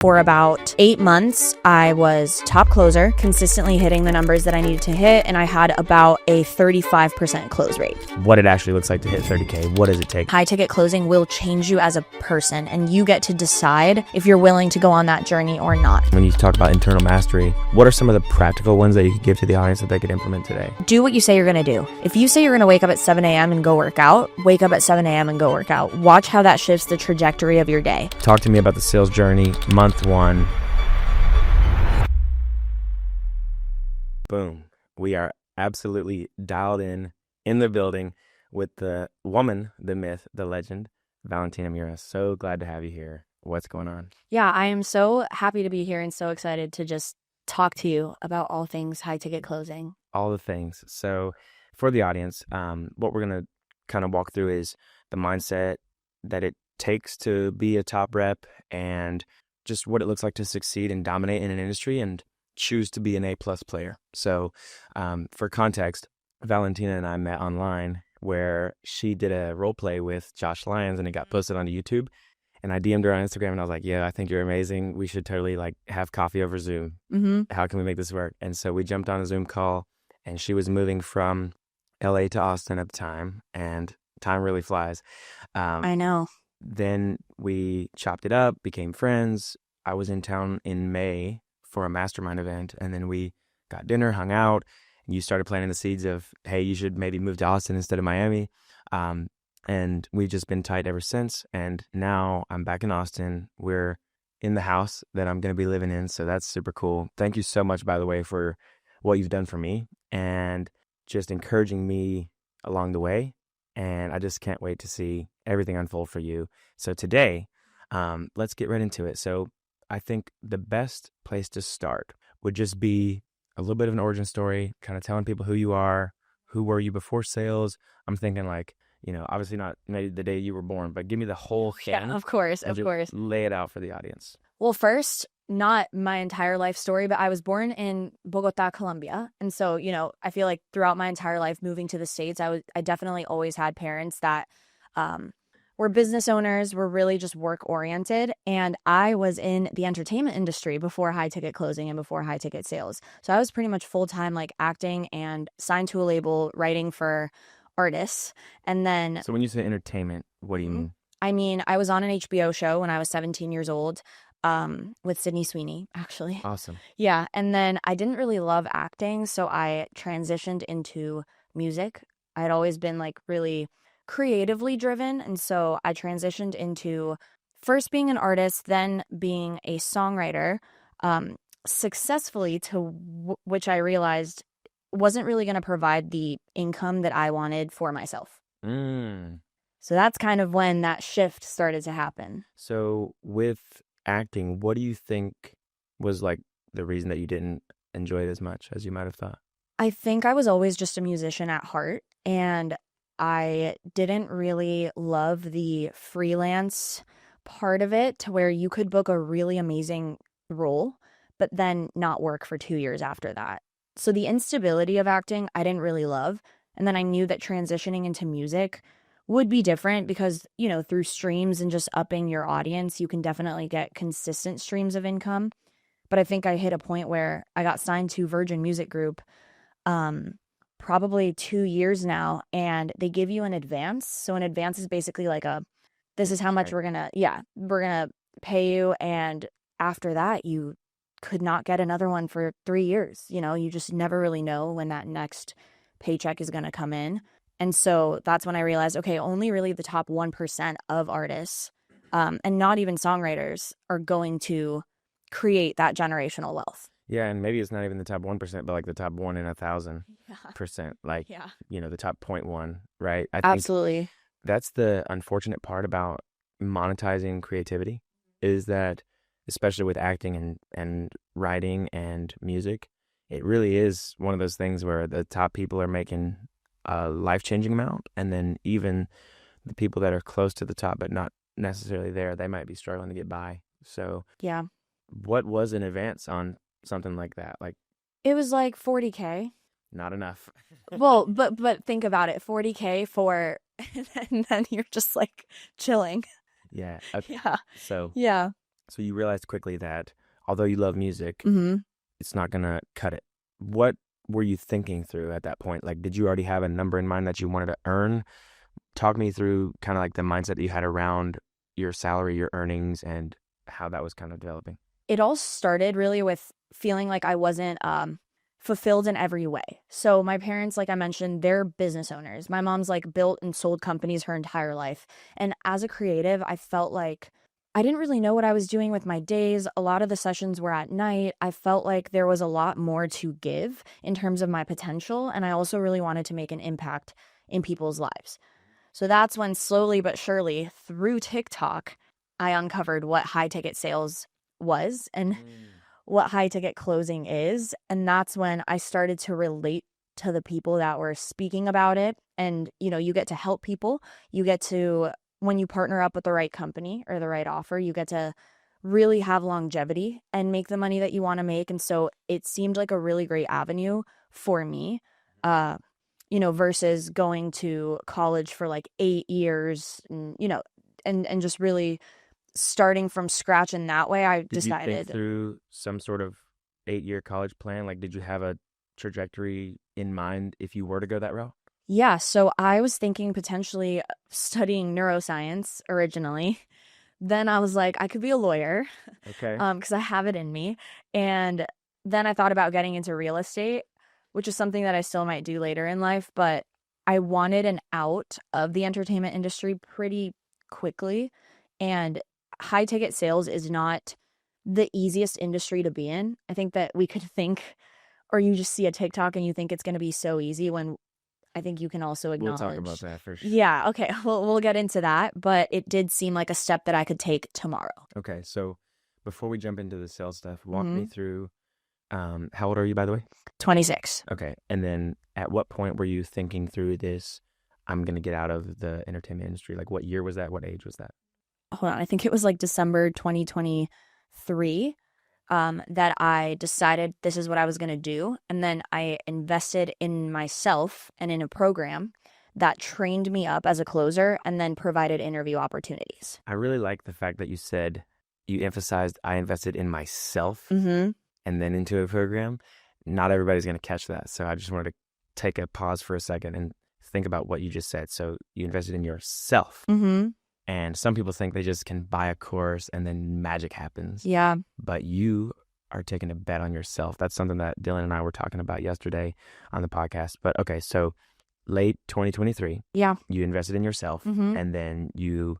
For about 8 months, I was top closer, consistently hitting the numbers that I needed to hit, and I had about a 35% close rate. What it actually looks like to hit 30K, what does it take? High ticket closing will change you as a person, and you get to decide if you're willing to go on that journey or not. When you talk about internal mastery, what are some of the practical ones that you could give to the audience that they could implement today? Do what you say you're going to do. If you say you're going to wake up at 7 a.m. and go work out, wake up at 7 a.m. and go work out. Watch how that shifts the trajectory of your day. Talk to me about the sales journey, month one. Boom. We are absolutely dialed in the building with the woman, the myth, the legend, Valentina Murra. So glad to have you here. What's going on? Yeah, I am so happy to be here and so excited to just talk to you about all things high ticket closing. All the things. So for the audience, what we're going to kind of walk through is the mindset that it takes to be a top rep and just what it looks like to succeed and dominate in an industry and choose to be an A-plus player. So for context, Valentina and I met online where she did a role play with Josh Lyons and it got posted onto YouTube. And I DM'd her on Instagram and I was like, yeah, I think you're amazing. We should totally have coffee over Zoom. Mm-hmm. How can we make this work? And so we jumped on a Zoom call and she was moving from LA to Austin at the time, and time really flies. I know. Then we chopped it up, became friends. I was in town in May for a mastermind event, and then we got dinner, hung out, and you started planting the seeds of, hey, you should maybe move to Austin instead of Miami. And we've just been tight ever since. And now I'm back in Austin. We're in the house that I'm going to be living in. So that's super cool. Thank you so much, by the way, for what you've done for me and just encouraging me along the way. And I just can't wait to see everything unfold for you. So today, let's get right into it. So I think the best place to start would just be a little bit of an origin story, kind of telling people who you are, who were you before sales. I'm thinking obviously not maybe the day you were born, but give me the whole thing. Yeah, of course. Lay it out for the audience. Well, first, not my entire life story, but I was born in Bogota, Colombia. And so, I feel like throughout my entire life moving to the States, I definitely always had parents that were business owners, were really just work oriented. And I was in the entertainment industry before high ticket closing and before high ticket sales. So I was pretty much full time acting and signed to a label, writing for artists. And then So when you say entertainment, what do you mean? I mean, I was on an HBO show when I was 17 years old with Sydney Sweeney, actually. Awesome. Yeah. And then I didn't really love acting, so I transitioned into music. I had always been really creatively driven. And so I transitioned into first being an artist, then being a songwriter, successfully, to which I realized wasn't really going to provide the income that I wanted for myself. So that's kind of when that shift started to happen. So with acting, what do you think was the reason that you didn't enjoy it as much as you might have thought? I think I was always just a musician at heart, and I didn't really love the freelance part of it, to where you could book a really amazing role, but then not work for 2 years after that. So the instability of acting, I didn't really love. And then I knew that transitioning into music would be different because, through streams and just upping your audience, you can definitely get consistent streams of income. But I think I hit a point where I got signed to Virgin Music Group probably 2 years now, and they give you an advance. So an advance is basically this is how much we're gonna pay you, and after that you could not get another one for 3 years. You just never really know when that next paycheck is gonna come in. And so that's when I realized, okay, only really the top 1% of artists, and not even songwriters, are going to create that generational wealth. Yeah, and maybe it's not even the top 1%, but the top 1 in 1,000%. The top 0.1, right? I think Absolutely. that's the unfortunate part about monetizing creativity, is that, especially with acting and writing and music, it really is one of those things where the top people are making a life-changing amount, and then even the people that are close to the top but not necessarily there, they might be struggling to get by. So yeah, what was an advance on something like that? It was $40K. Not enough. Well, but think about it, $40K for, and then you're just chilling. Yeah. Yeah. So Yeah. So you realized quickly that although you love music, Hmm. it's not going to cut it. What were you thinking through at that point? Like, did you already have a number in mind that you wanted to earn? Talk me through kind of like the mindset that you had around your salary, your earnings, and how that was kind of developing. It all started really with feeling like I wasn't fulfilled in every way. So my parents, like I mentioned, they're business owners. My mom's like built and sold companies her entire life. And as a creative, I felt like I didn't really know what I was doing with my days. A lot of the sessions were at night. I felt like there was a lot more to give in terms of my potential. And I also really wanted to make an impact in people's lives. So that's when slowly but surely through TikTok, I uncovered what high ticket sales was and Mm. what high ticket closing is. And that's when I started to relate to the people that were speaking about it. And, you get to help people. You get to, when you partner up with the right company or the right offer, you get to really have longevity and make the money that you want to make. And so it seemed like a really great avenue for me. Uh, versus going to college for like 8 years and just really starting from scratch in that way, I Did you think decided, through some sort of 8-year college plan? Like, did you have a trajectory in mind if you were to go that route? yeah, so I was thinking potentially studying neuroscience originally. Then I was like, I could be a lawyer, Okay. because I have it in me. And then I thought about getting into real estate, which is something that I still might do later in life, but I wanted an out of the entertainment industry pretty quickly. And high ticket sales is not the easiest industry to be in. I think that we could think, or you just see a TikTok and you think it's going to be so easy when I think you can also We'll talk about acknowledge. that for sure. Yeah, okay. We'll get into that, but it did seem like a step that I could take tomorrow. Okay, so before we jump into the sales stuff, walk me Mhm. through how old are you, by the way? 26. Okay, and then at what point were you thinking through this? I'm gonna get out of the entertainment industry. Like, what year was that? What age was that? Hold on. I think it was like December 2023 that I decided this is what I was going to do. And then I invested in myself and in a program that trained me up as a closer and then provided interview opportunities. I really like the fact that you said you emphasized I invested in myself Mm-hmm. and then into a program. Not everybody's gonna catch that, so I just wanted to take a pause for a second and think about what you just said. So you invested in yourself. Mm-hmm. And some people think they just can buy a course and then magic happens. Yeah. But you are taking a bet on yourself. That's something that Dylan and I were talking about yesterday on the podcast. But okay, so late 2023, Yeah. you invested in yourself Mm-hmm. and then you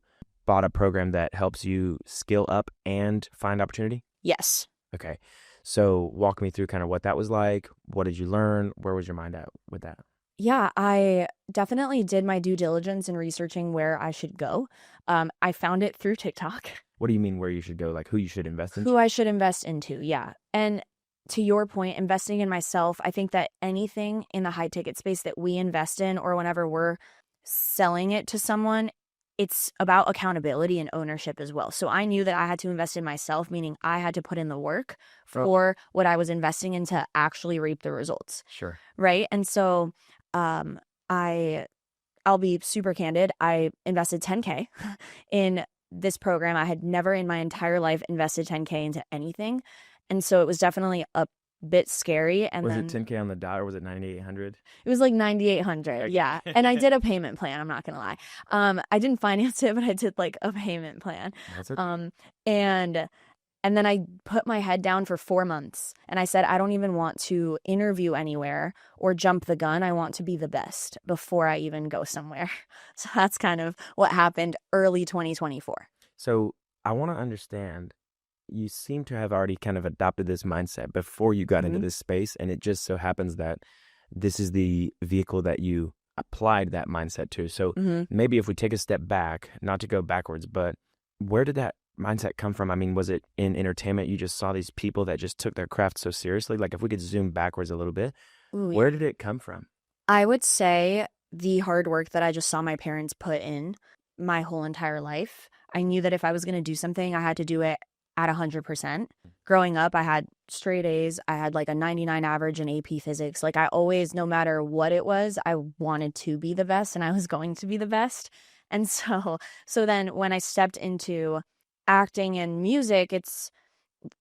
bought a program that helps you skill up and find opportunity. Yes. Okay. So walk me through kind of what that was like. What did you learn? Where was your mind at with that? Yeah, I definitely did my due diligence in researching where I should go. I found it through TikTok. What do you mean where you should go? Like who you should invest Who into? I should invest into, yeah. And to your point, investing in myself, I think that anything in the high ticket space that we invest in or whenever we're selling it to someone, it's about accountability and ownership as well. So I knew that I had to invest in myself, meaning I had to put in the work Oh, for what I was investing in to actually reap the results, sure. right? And so um I I'll be super candid. I invested 10K in this program. I had never in my entire life invested 10K into anything. And so it was definitely a bit scary. And Was it then 10K on the dot or was it 9,800? it was like 9,800. Yeah. And I did a payment plan. I'm not going to lie. I didn't finance it, but I did like a payment plan. That's okay. Um, and and then I put my head down for 4 months and I said, I don't even want to interview anywhere or jump the gun. I want to be the best before I even go somewhere. So that's kind of what happened early 2024. So I want to understand, you seem to have already kind of adopted this mindset before you got into Hmm. this space. And it just so happens that this is the vehicle that you applied that mindset to. So Hmm. maybe if we take a step back, not to go backwards, but where did that mindset come from? I mean, was it in entertainment? You just saw these people that just took their craft so seriously? Like if we could zoom backwards a little bit, Ooh, yeah. where did it come from? I would say the hard work that I just saw my parents put in my whole entire life. I knew that if I was going to do something, I had to do it at 100%. Growing up, I had straight A's. I had like a 99 average in AP physics. Like I always, no matter what it was, I wanted to be the best and I was going to be the best. And so then when I stepped into acting and music, it's,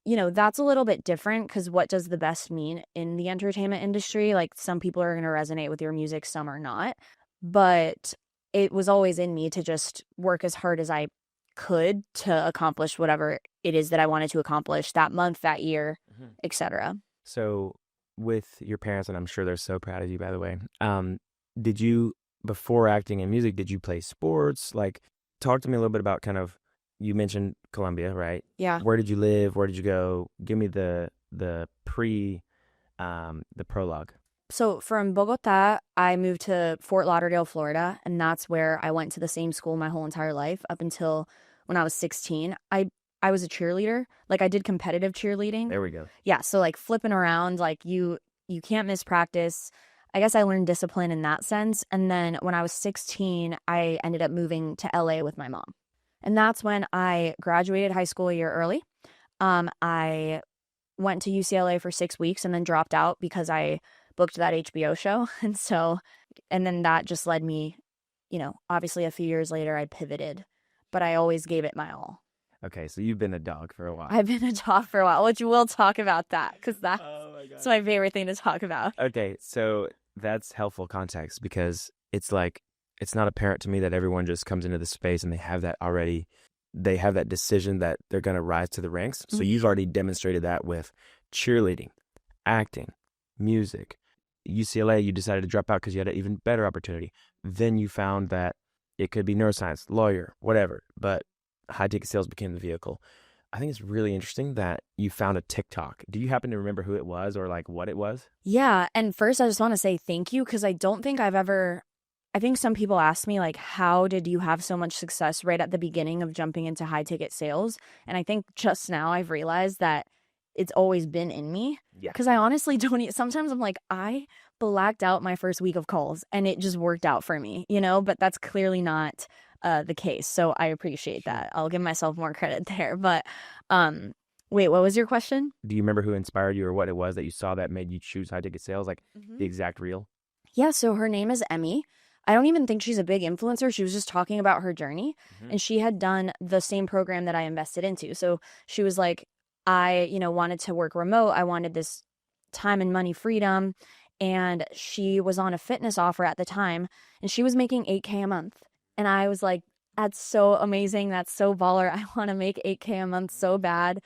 that's a little bit different because what does the best mean in the entertainment industry? Like some people are going to resonate with your music, some are not. But it was always in me to just work as hard as I could to accomplish whatever it is that I wanted to accomplish that month, that year, Mhm. etc. So with your parents, and I'm sure they're so proud of you, by the way, did you, before acting and music, did you play sports? Like, talk to me a little bit about kind of, you mentioned Colombia, right? Yeah. Where did you live? Where did you go? Give me the prologue. So from Bogota, I moved to Fort Lauderdale, Florida, and that's where I went to the same school my whole entire life up until when I was 16. I was a cheerleader. Like I did competitive cheerleading. There we go. Yeah, so like flipping around, like you can't miss practice. I guess I learned discipline in that sense. And then when I was 16, I ended up moving to LA with my mom. And that's when I graduated high school a year early. I went to UCLA for 6 weeks and then dropped out because I booked that HBO show. And then that just led me, obviously a few years later, I pivoted, but I always gave it my all. Okay, so you've been a dog for a while. I've been a dog for a while, which we'll talk about that because that's Oh my God. my favorite thing to talk about. Okay, so that's helpful context because it's like, it's not apparent to me that everyone just comes into the space and they have that already, they have that decision that they're going to rise to the ranks. So you've already demonstrated that with cheerleading, acting, music. UCLA, you decided to drop out because you had an even better opportunity. Then you found that it could be neuroscience, lawyer, whatever, but high ticket sales became the vehicle. I think it's really interesting that you found a TikTok. Do you happen to remember who it was or like what it was? Yeah. And first, I just want to say thank you because I don't think I think some people ask me, like, how did you have so much success right at the beginning of jumping into high ticket sales? And I think just now I've realized that it's always been in me. Yeah. Because I honestly don't, sometimes I'm like, I blacked out my first week of calls and it just worked out for me, but that's clearly not the case. So I appreciate that. I'll give myself more credit there. But wait, what was your question? Do you remember who inspired you or what it was that you saw that made you choose high ticket sales? Like the exact reel? Yeah, so her name is Emmy. I don't even think she's a big influencer. She was just talking about her journey and she had done the same program that I invested into. So she was like, I, wanted to work remote. I wanted this time and money freedom. And she was on a fitness offer at the time and she was making 8K a month. And I was like, that's so amazing. That's so baller. I want to make 8K a month so bad.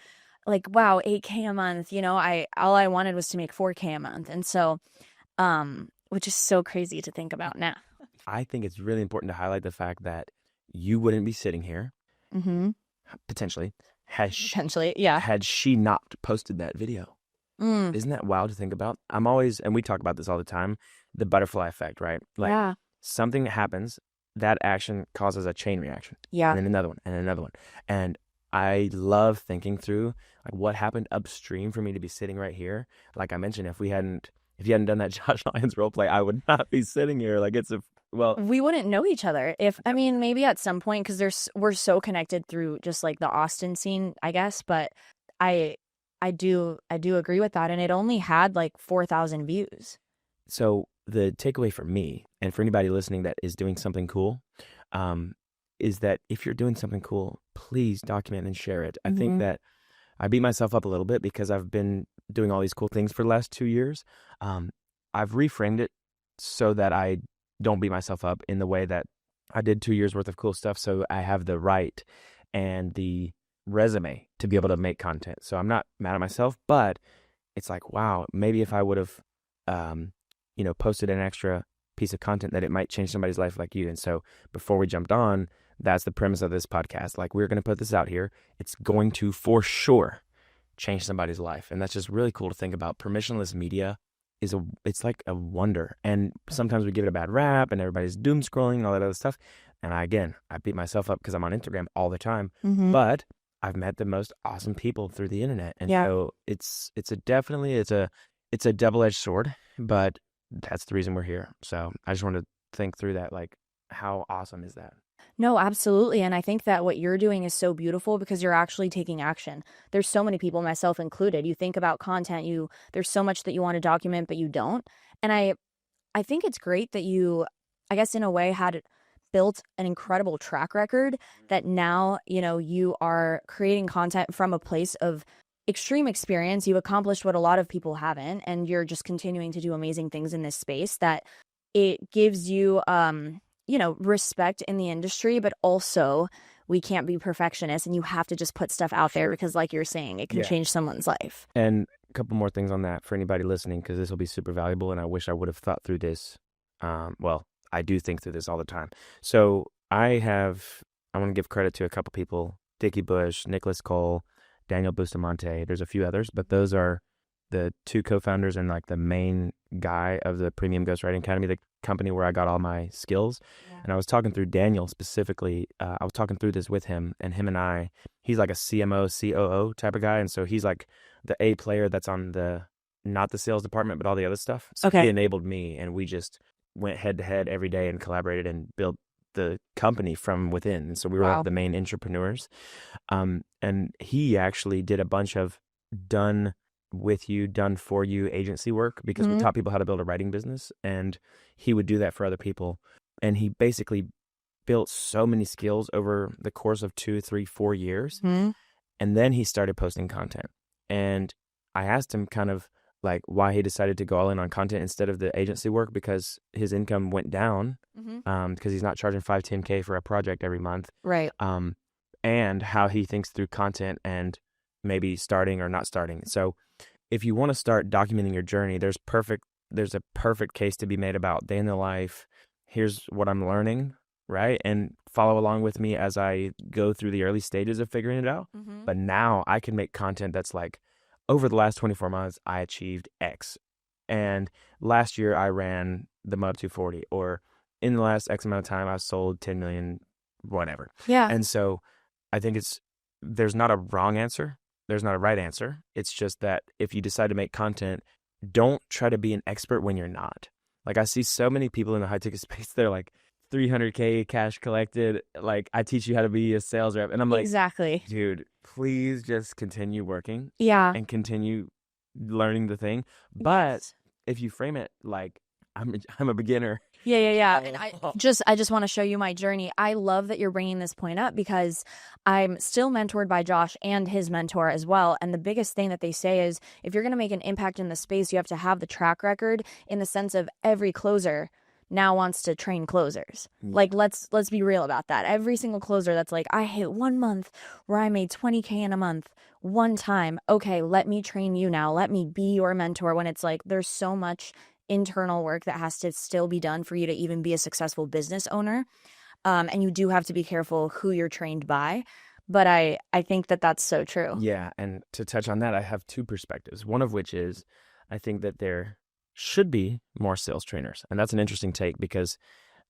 Like, wow, 8K a month. All I wanted was to make 4K a month. And so, which is so crazy to think about now. I think it's really important to highlight the fact that you wouldn't be sitting here potentially Potentially, yeah. had she not posted that video. Isn't that wild to think about? I'm always, and we talk about this all the time, the butterfly effect, right? Like Yeah. something happens, that action causes a chain reaction. Yeah. And then another one and another one. And I love thinking through like what happened upstream for me to be sitting right here. Like I mentioned, if you hadn't done that Josh Lyons role play, I would not be sitting here. Like We wouldn't know each other maybe at some point because we're so connected through just like the Austin scene, I guess. But I do agree with that, and it only had like 4,000 views. So the takeaway for me and for anybody listening that is doing something cool, is that if you're doing something cool, please document and share it. I think that I beat myself up a little bit because I've been doing all these cool things for the last 2 years. I've reframed it so that I don't beat myself up in the way that I did 2 years worth of cool stuff. So I have the right and the resume to be able to make content. So I'm not mad at myself, but it's like, wow, maybe if I would have, posted an extra piece of content that it might change somebody's life like you. And so before we jumped on, that's the premise of this podcast. Like we're going to put this out here. It's going to for sure change somebody's life. And that's just really cool to think about. Permissionless media it's like a wonder. And sometimes we give it a bad rap and everybody's doom scrolling and all that other stuff. And I beat myself up because I'm on Instagram all the time, but I've met the most awesome people through the internet. And so it's a double-edged sword, but that's the reason we're here. So I just want to think through that. Like, how awesome is that? No, absolutely. And I think that what you're doing is so beautiful because you're actually taking action. There's so many people, myself included, you think about content, there's so much that you want to document, but you don't. And I think it's great that you, I guess in a way, had built an incredible track record that now, you are creating content from a place of extreme experience. You've accomplished what a lot of people haven't, and you're just continuing to do amazing things in this space that it gives you, respect in the industry, but also we can't be perfectionists and you have to just put stuff out there because, like you're saying, it can Yeah. change someone's life. And a couple more things on that for anybody listening, because this will be super valuable. And I wish I would have thought through this. Well, I do think through this all the time. So I want to give credit to a couple people, Dickie Bush, Nicholas Cole, Daniel Bustamante. There's a few others, but those are the two co-founders and like the main guy of the Premium Ghostwriting Academy, the company where I got all my skills. Yeah. And I was talking through Daniel specifically. I was talking through this with him, and he's like a CMO, COO type of guy. And so he's like the A player that's on not the sales department, but all the other stuff. So Okay. He enabled me, and we just went head to head every day and collaborated and built the company from within. And so we were Wow. the main entrepreneurs. And he actually did a bunch of done with you, done for you agency work because we taught people how to build a writing business, and he would do that for other people. And he basically built so many skills over the course of 2, 3, 4 years. And then he started posting content. And I asked him kind of like why he decided to go all in on content instead of the agency work, because his income went down because he's not charging 5-10K for a project every month. Right. And how he thinks through content and maybe starting or not starting. So if you want to start documenting your journey, there's a perfect case to be made about day in the life. Here's what I'm learning, right? And follow along with me as I go through the early stages of figuring it out. But now I can make content that's like, over the last 24 months, I achieved X. And last year I ran the Moab 240, or in the last X amount of time, I sold 10 million, whatever. Yeah. And so I think there's not a wrong answer. There's not a right answer. It's just that if you decide to make content, don't try to be an expert when you're not. Like I see so many people in the high ticket space, they're like 300K cash collected. Like I teach you how to be a sales rep. And I'm like, exactly, dude, please just continue working. Yeah. And continue learning the thing. But if you frame it like I'm a beginner. Yeah. And I just want to show you my journey. I love that you're bringing this point up because I'm still mentored by Josh and his mentor as well. And the biggest thing that they say is if you're going to make an impact in the space, you have to have the track record in the sense of every closer now wants to train closers. Like let's be real about that. Every single closer that's like, I hit 1 month where I made 20K in a month one time. Okay, let me train you now. Let me be your mentor. When it's like there's so much internal work that has to still be done for you to even be a successful business owner. And you do have to be careful who you're trained by. But I think that that's so true. Yeah. And to touch on that, I have two perspectives. One of which is I think that there should be more sales trainers. And that's an interesting take because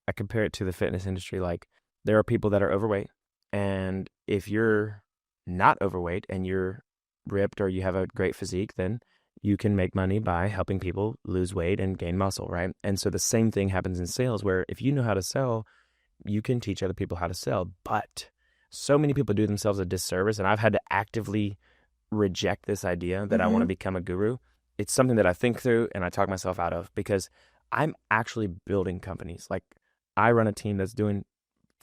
I compare it to the fitness industry. Like there are people that are overweight. And if you're not overweight and you're ripped or you have a great physique, then you can make money by helping people lose weight and gain muscle, right? And so the same thing happens in sales where if you know how to sell, you can teach other people how to sell. But so many people do themselves a disservice, and I've had to actively reject this idea that I want to become a guru. It's something that I think through and I talk myself out of because I'm actually building companies. Like I run a team that's doing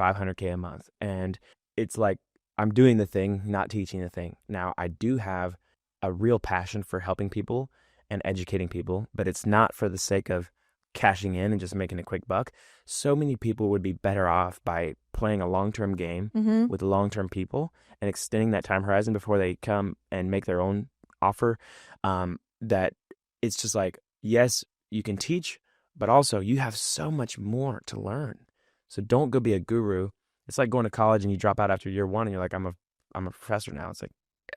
500K a month, and it's like I'm doing the thing, not teaching the thing. Now, I do have a real passion for helping people and educating people, but it's not for the sake of cashing in and just making a quick buck. So many people would be better off by playing a long-term game with long-term people and extending that time horizon before they come and make their own offer. That it's just like, yes, you can teach, but also you have so much more to learn. So don't go be a guru. It's like going to college and you drop out after year one and you're like, I'm a professor now. It's like,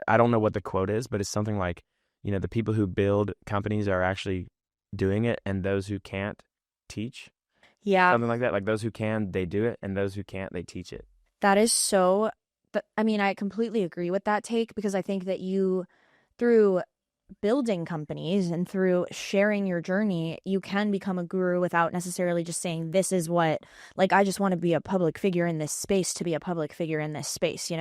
I don't know what the quote is, but it's something like, the people who build companies are actually doing it, and those who can't teach. Yeah. Something like that. Like those who can, they do it, and those who can't, they teach it. That is so, I completely agree with that take because I think that you, through building companies and through sharing your journey, you can become a guru without necessarily just saying, this is what, like, I just want to be a public figure in this space to be a public figure in this space,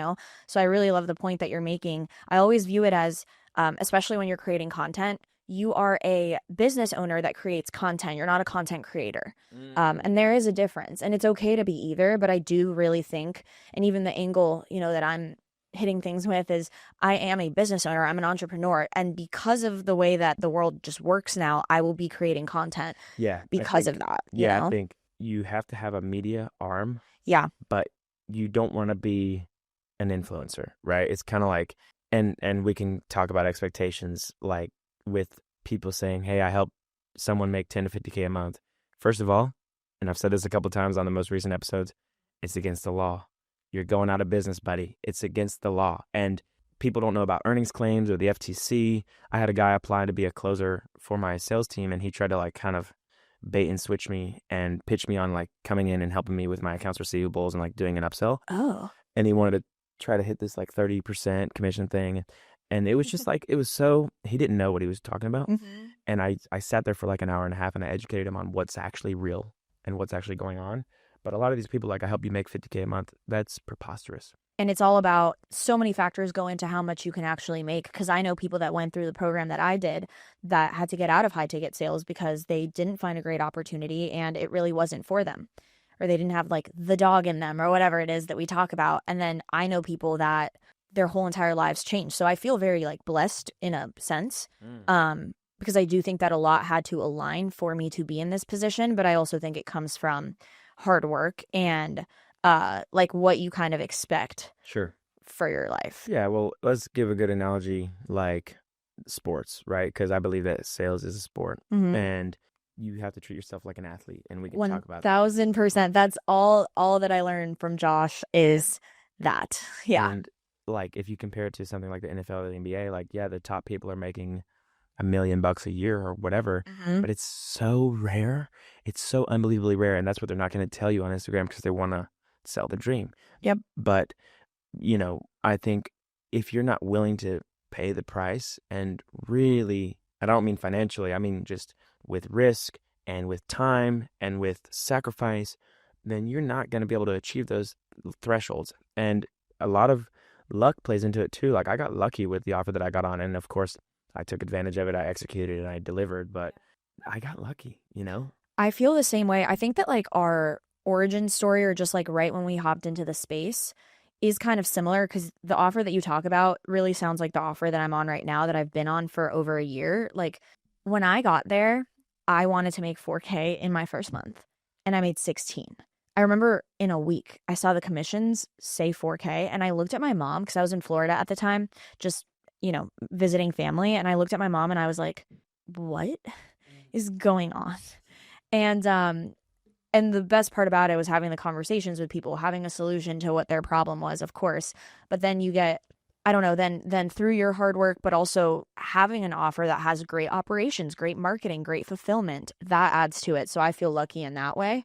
So I really love the point that you're making. I always view it as, especially when you're creating content, you are a business owner that creates content. You're not a content creator. Mm. And there is a difference. And it's okay to be either. But I do really think, and even the angle, that I'm hitting things with is I am a business owner. I'm an entrepreneur. And because of the way that the world just works now, I will be creating content Yeah, because of that, I think you have to have a media arm, Yeah. but you don't want to be an influencer, right? It's kind of like, and we can talk about expectations, like with people saying, "Hey, I help someone make 10 to 50K a month." First of all, and I've said this a couple of times on the most recent episodes, it's against the law. You're going out of business, buddy. It's against the law. And people don't know about earnings claims or the FTC. I had a guy apply to be a closer for my sales team, and he tried to like kind of bait and switch me and pitch me on like coming in and helping me with my accounts receivables and like doing an upsell. Oh. And he wanted to try to hit this like 30% commission thing. And it was just like, it was so, he didn't know what he was talking about. Mm-hmm. And I sat there for like an hour and a half and I educated him on what's actually real and what's actually going on. But a lot of these people, like, I help you make 50K a month. That's preposterous. And it's all about, so many factors go into how much you can actually make. Because I know people that went through the program that I did that had to get out of high ticket sales because they didn't find a great opportunity and it really wasn't for them. Or they didn't have like the dog in them or whatever it is that we talk about. And then I know people that their whole entire lives changed. So I feel very like blessed in a sense. Because I do think that a lot had to align for me to be in this position. But I also think it comes from hard work and like what you kind of expect Sure. for your life. Yeah, well, let's give a good analogy like sports, right? Because I believe that sales is a sport. Mhm. And you have to treat yourself like an athlete. And we can talk about that. 1000%. That's all that I learned from Josh is that. Yeah. And like if you compare it to something like the NFL or the NBA, like, yeah, the top people are making $1 million a year or whatever, but it's so rare. It's so unbelievably rare. And that's what they're not going to tell you on Instagram because they want to sell the dream. Yep. But, I think if you're not willing to pay the price and really, I don't mean financially, I mean just with risk and with time and with sacrifice, then you're not going to be able to achieve those thresholds. And a lot of luck plays into it too. Like I got lucky with the offer that I got on. And of course, I took advantage of it. I executed and I delivered, but I got lucky, I feel the same way. I think that like our origin story, or just like right when we hopped into the space, is kind of similar because the offer that you talk about really sounds like the offer that I'm on right now that I've been on for over a year. Like when I got there, I wanted to make 4K in my first month and I made 16. I remember in a week, I saw the commissions say 4K and I looked at my mom because I was in Florida at the time, just, visiting family. And I looked at my mom and I was like, what is going on? And the best part about it was having the conversations with people, having a solution to what their problem was, of course. But then you get, I don't know, then through your hard work, but also having an offer that has great operations, great marketing, great fulfillment, that adds to it. So I feel lucky in that way.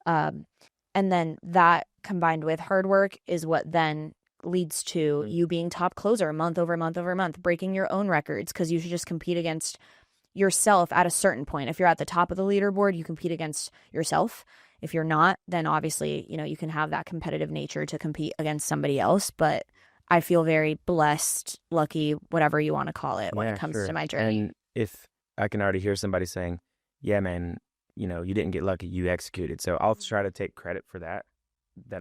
And then that combined with hard work is what then leads to you being top closer month over month over month, breaking your own records because you should just compete against yourself at a certain point. If you're at the top of the leaderboard, you compete against yourself. If you're not, then obviously, you can have that competitive nature to compete against somebody else. But I feel very blessed, lucky, whatever you want to call it when it comes to my journey. And if I can already hear somebody saying, yeah, man, you didn't get lucky, you executed. So I'll try to take credit for that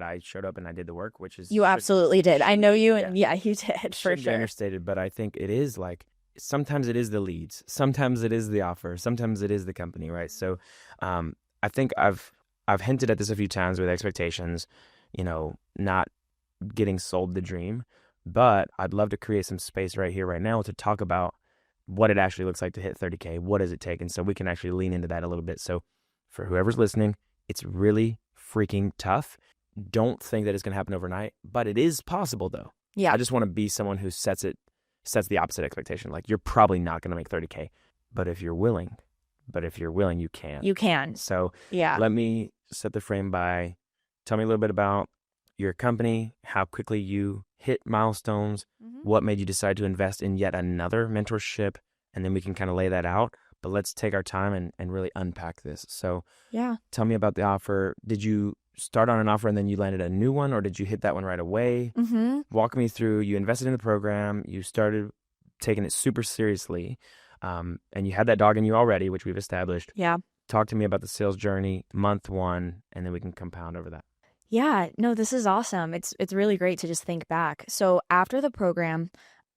I showed up and I did the work, which is... You absolutely did. I know you, and yeah, you did, for sure. Understated, but I think it is like, sometimes it is the leads, sometimes it is the offer, sometimes it is the company, right? So I think I've hinted at this a few times with expectations, not getting sold the dream, but I'd love to create some space right here, right now to talk about what it actually looks like to hit 30K. What does it take? And so we can actually lean into that a little bit. So for whoever's listening, it's really freaking tough. Don't think that it's going to happen overnight, but it is possible though. Yeah. I just want to be someone who sets the opposite expectation. Like you're probably not going to make 30K, but if you're willing, you can. You can. So yeah. Let me set the frame by, tell me a little bit about your company, how quickly you hit milestones, what made you decide to invest in yet another mentorship, and then we can kind of lay that out. But let's take our time and really unpack this. So yeah, tell me about the offer. Did you start on an offer and then you landed a new one, or did you hit that one right away? Walk me through. You invested in the program. You started taking it super seriously. And you had that dog in you already, which we've established. Yeah. Talk to me about the sales journey, month one, and then we can compound over that. Yeah, no, this is awesome. It's really great to just think back. So after the program,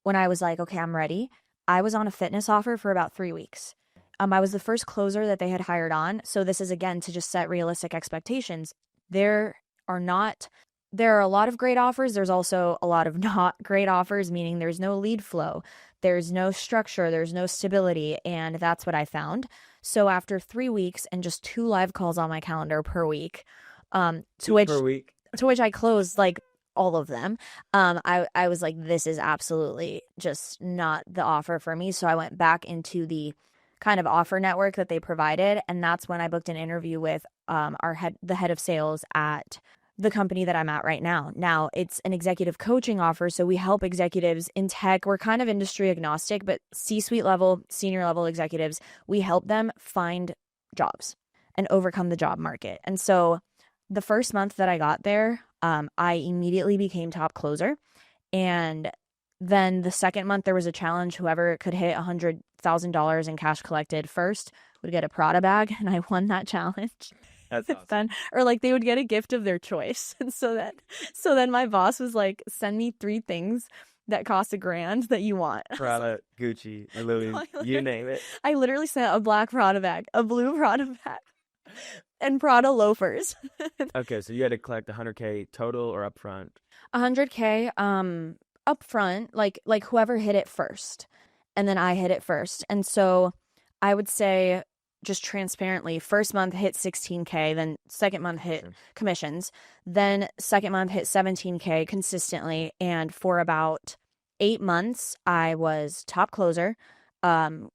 when I was like, okay, I'm ready, I was on a fitness offer for about 3 weeks. I was the first closer that they had hired on. So this is again to just set realistic expectations. There are not there are a lot of great offers. There's also a lot of not great offers, meaning there's no lead flow, there's no structure, there's no stability, and that's what I found. So after 3 weeks and just 2 live calls on my calendar per week, to Two per which week. I closed like all of them. I was like, this is absolutely just not the offer for me. So I went back into the kind of offer network that they provided, and that's when I booked an interview with the head of sales at the company that I'm at right now. Now it's an executive coaching offer, so we help executives in tech. We're kind of industry agnostic, but C-suite level, senior level executives, we help them find jobs and overcome the job market. And so the first month that I got there, I immediately became top closer. And then the second month, there was a challenge. Whoever could hit $100,000 in cash collected first would get a Prada bag. And I won that challenge. That's awesome. Then, or like they would get a gift of their choice. And so then my boss was like, send me 3 things that cost $1,000 that you want. Prada, Gucci, Louis, you name it. I literally sent a black Prada bag, a blue Prada bag, and Prada loafers. Okay, so you had to collect 100K total or upfront? 100K up front, like whoever hit it first, and then I hit it first. And so I would say, just transparently, first month hit 16K, then second month hit commissions, then second month hit 17K consistently, and for about 8 months I was top closer,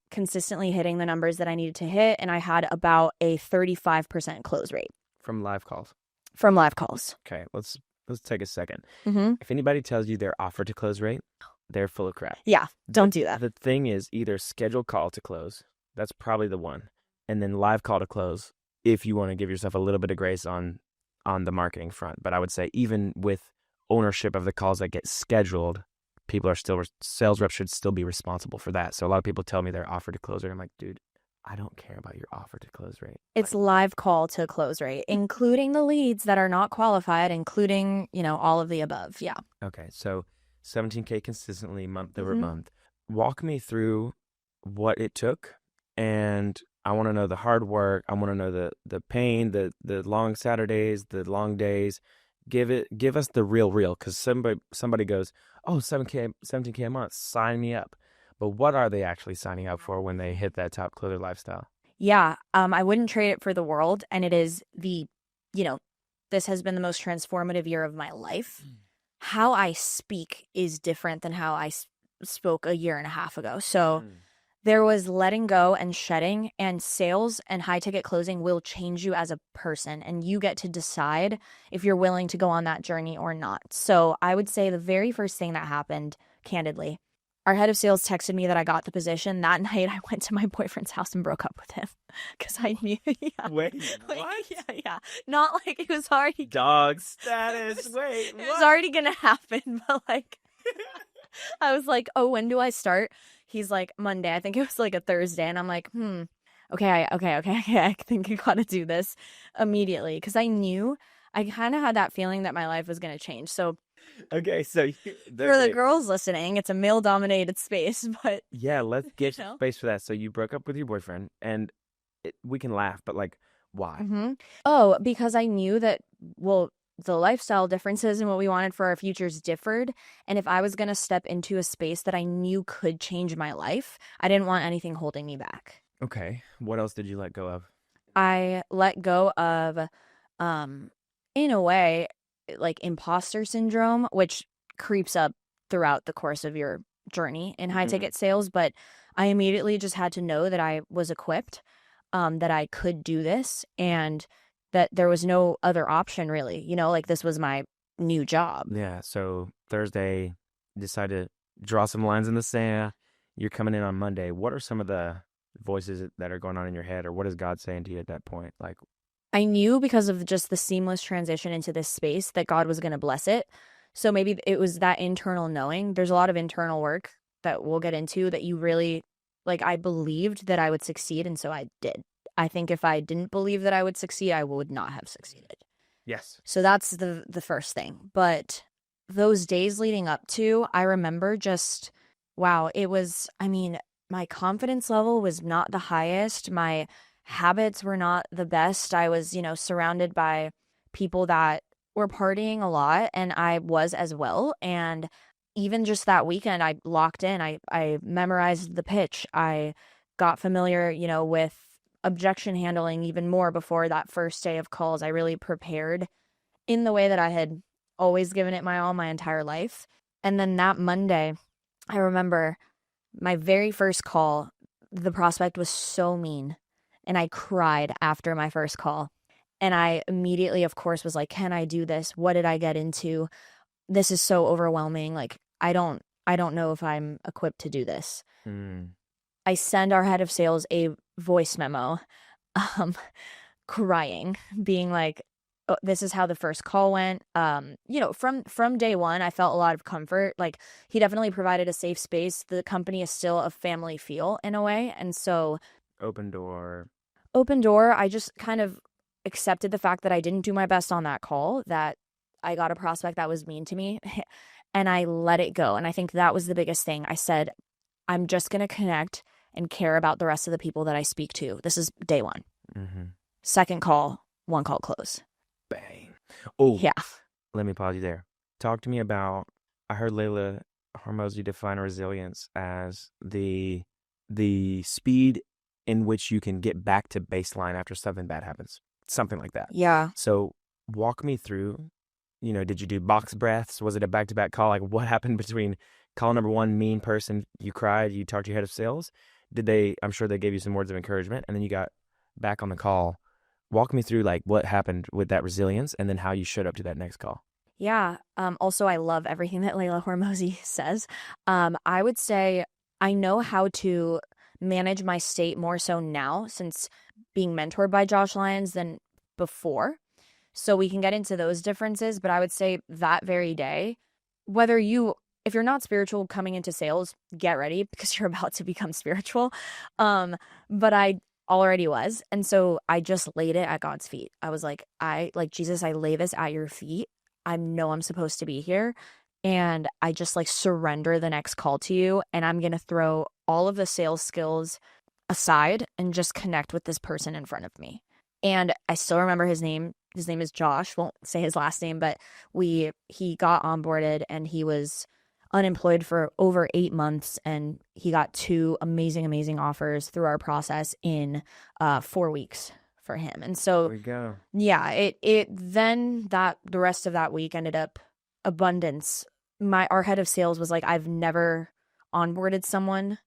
consistently hitting the numbers that I needed to hit, and I had about a 35% close rate From live calls. from live calls. Okay, let's take a second. Mm-hmm. If anybody tells you their offer to close rate, they're full of crap. Yeah, don't do that. The thing is, either scheduled call to close, that's probably the one, and then live call to close if you want to give yourself a little bit of grace on the marketing front. But I would say even with ownership of the calls that get scheduled, people are still, sales reps should still be responsible for that. So a lot of people tell me their offer to close rate. I'm like, dude, I don't care about your offer to close rate. It's live call to close rate, including the leads that are not qualified, including, all of the above. Yeah. Okay, so 17K consistently month over Mhm. month. Walk me through what it took, and I want to know the hard work. I want to know the pain, the long Saturdays, the long days. Give us the real, because somebody goes, oh, 17K a month, sign me up. But what are they actually signing up for when they hit that top closer lifestyle? Yeah. I wouldn't trade it for the world. And it is this has been the most transformative year of my life. How I speak is different than how I spoke a year and a half ago. So there was letting go and shedding, and sales and high ticket closing will change you as a person, and you get to decide if you're willing to go on that journey or not. So I would say the very first thing that happened, candidly, our head of sales texted me that I got the position. That night I went to my boyfriend's house and broke up with him because I knew. Yeah. Wait, Like, what? yeah. Not like it was already Dog status. Wait, it was what? already gonna happen, but like I was like, oh, when do I start? He's like, Monday. I think it was like a Thursday. And I'm like, okay. I think I gotta do this immediately. Cause I kind of had that feeling that my life was gonna change. So Okay, so for the girls listening, it's a male dominated space, but yeah, let's get You know? space for that. So you broke up with your boyfriend, and we can laugh, but like, why? Oh, because I knew that, the lifestyle differences and what we wanted for our futures differed. And if I was going to step into a space that I knew could change my life, I didn't want anything holding me back. Okay, what else did you let go of? I let go of, in a way, like imposter syndrome, which creeps up throughout the course of your journey in high ticket sales. But I immediately just had to know that I was equipped, that I could do this, and that there was no other option really, like this was my new job. Yeah, so Thursday, decide to draw some lines in the sand. You're coming in on Monday. What are some of the voices that are going on in your head, or what is God saying to you at that point? Like, I knew because of just the seamless transition into this space that God was going to bless it. So maybe it was that internal knowing. There's a lot of internal work that we'll get into that you really Like, I believed that I would succeed, and so I did. I think if I didn't believe that I would succeed, I would not have succeeded. Yes. So that's the first thing. But those days leading up to, I remember just, wow, it was, I mean, my confidence level was not the highest. My habits were not the best. I was, surrounded by people that were partying a lot, and I was as well. And even just that weekend, I locked in. I memorized the pitch. I got familiar, with objection handling even more before that first day of calls. I really prepared in the way that I had always given it my all my entire life. And then that Monday, I remember my very first call, the prospect was so mean. And I cried after my first call. And I immediately, of course, was like, can I do this? What did I get into? This is so overwhelming. Like, I don't know if I'm equipped to do this. Mm. I send our head of sales a voice memo, um, crying, being like, "Oh, this is how the first call went." From day one, I felt a lot of comfort. Like, he definitely provided a safe space. The company is still a family feel in a way, and so Open door. open door. I just kind of accepted the fact that I didn't do my best on that call. That I got a prospect that was mean to me, and I let it go. And I think that was the biggest thing. I said, I'm just gonna connect and care about the rest of the people that I speak to. This is day one. Mm-hmm. Second call, one call close. Bang. Oh, Yeah. let me pause you there. Talk to me about. I heard Layla Hormozy define resilience as the speed in which you can get back to baseline after something bad happens, something like that. Yeah. So walk me through. Did you do box breaths? Was it a back-to-back call? Like, what happened between call number one, mean person, you cried, you talked to your head of sales? I'm sure they gave you some words of encouragement, and then you got back on the call. Walk me through, like, what happened with that resilience and then how you showed up to that next call. Yeah. Also, I love everything that Layla Hormozy says. I would say I know how to manage my state more so now since being mentored by Josh Lyons than before. So we can get into those differences, but I would say that very day, whether if you're not spiritual coming into sales, get ready because you're about to become spiritual. But I already was. And so I just laid it at God's feet. I was like, Jesus, I lay this at your feet. I know I'm supposed to be here. And I just like surrender the next call to you. And I'm going to throw all of the sales skills aside and just connect with this person in front of me. And I still remember his name. His name is Josh. Won't say his last name, but he got onboarded and he was unemployed for over 8 months, and he got 2 amazing, amazing offers through our process in 4 weeks for him. And There so, we go. yeah, it then that the rest of that week ended up abundance. Our head of sales was like, I've never onboarded someone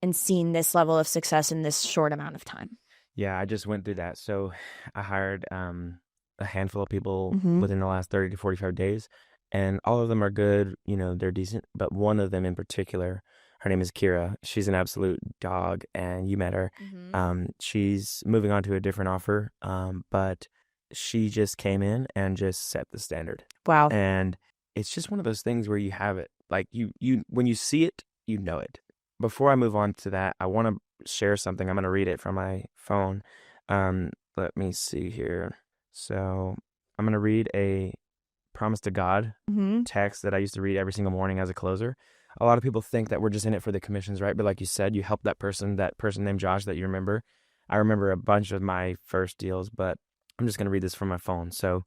and seen this level of success in this short amount of time. Yeah, I just went through that. So I hired a handful of people Mm-hmm. within the last 30 to 45 days, and all of them are good. They're decent. But one of them in particular, her name is Kira. She's an absolute dog, and you met her. Mm-hmm. She's moving on to a different offer, but she just came in and just set the standard. Wow. And it's just one of those things where you have it. Like when you see it, you know it. Before I move on to that, I want to share something. I'm going to read it from my phone. Let me see here. So I'm going to read a promise to God Mm-hmm. text that I used to read every single morning as a closer. A lot of people think that we're just in it for the commissions, right? But like you said, you help that person named Josh that you remember. I remember a bunch of my first deals, but I'm just going to read this from my phone. So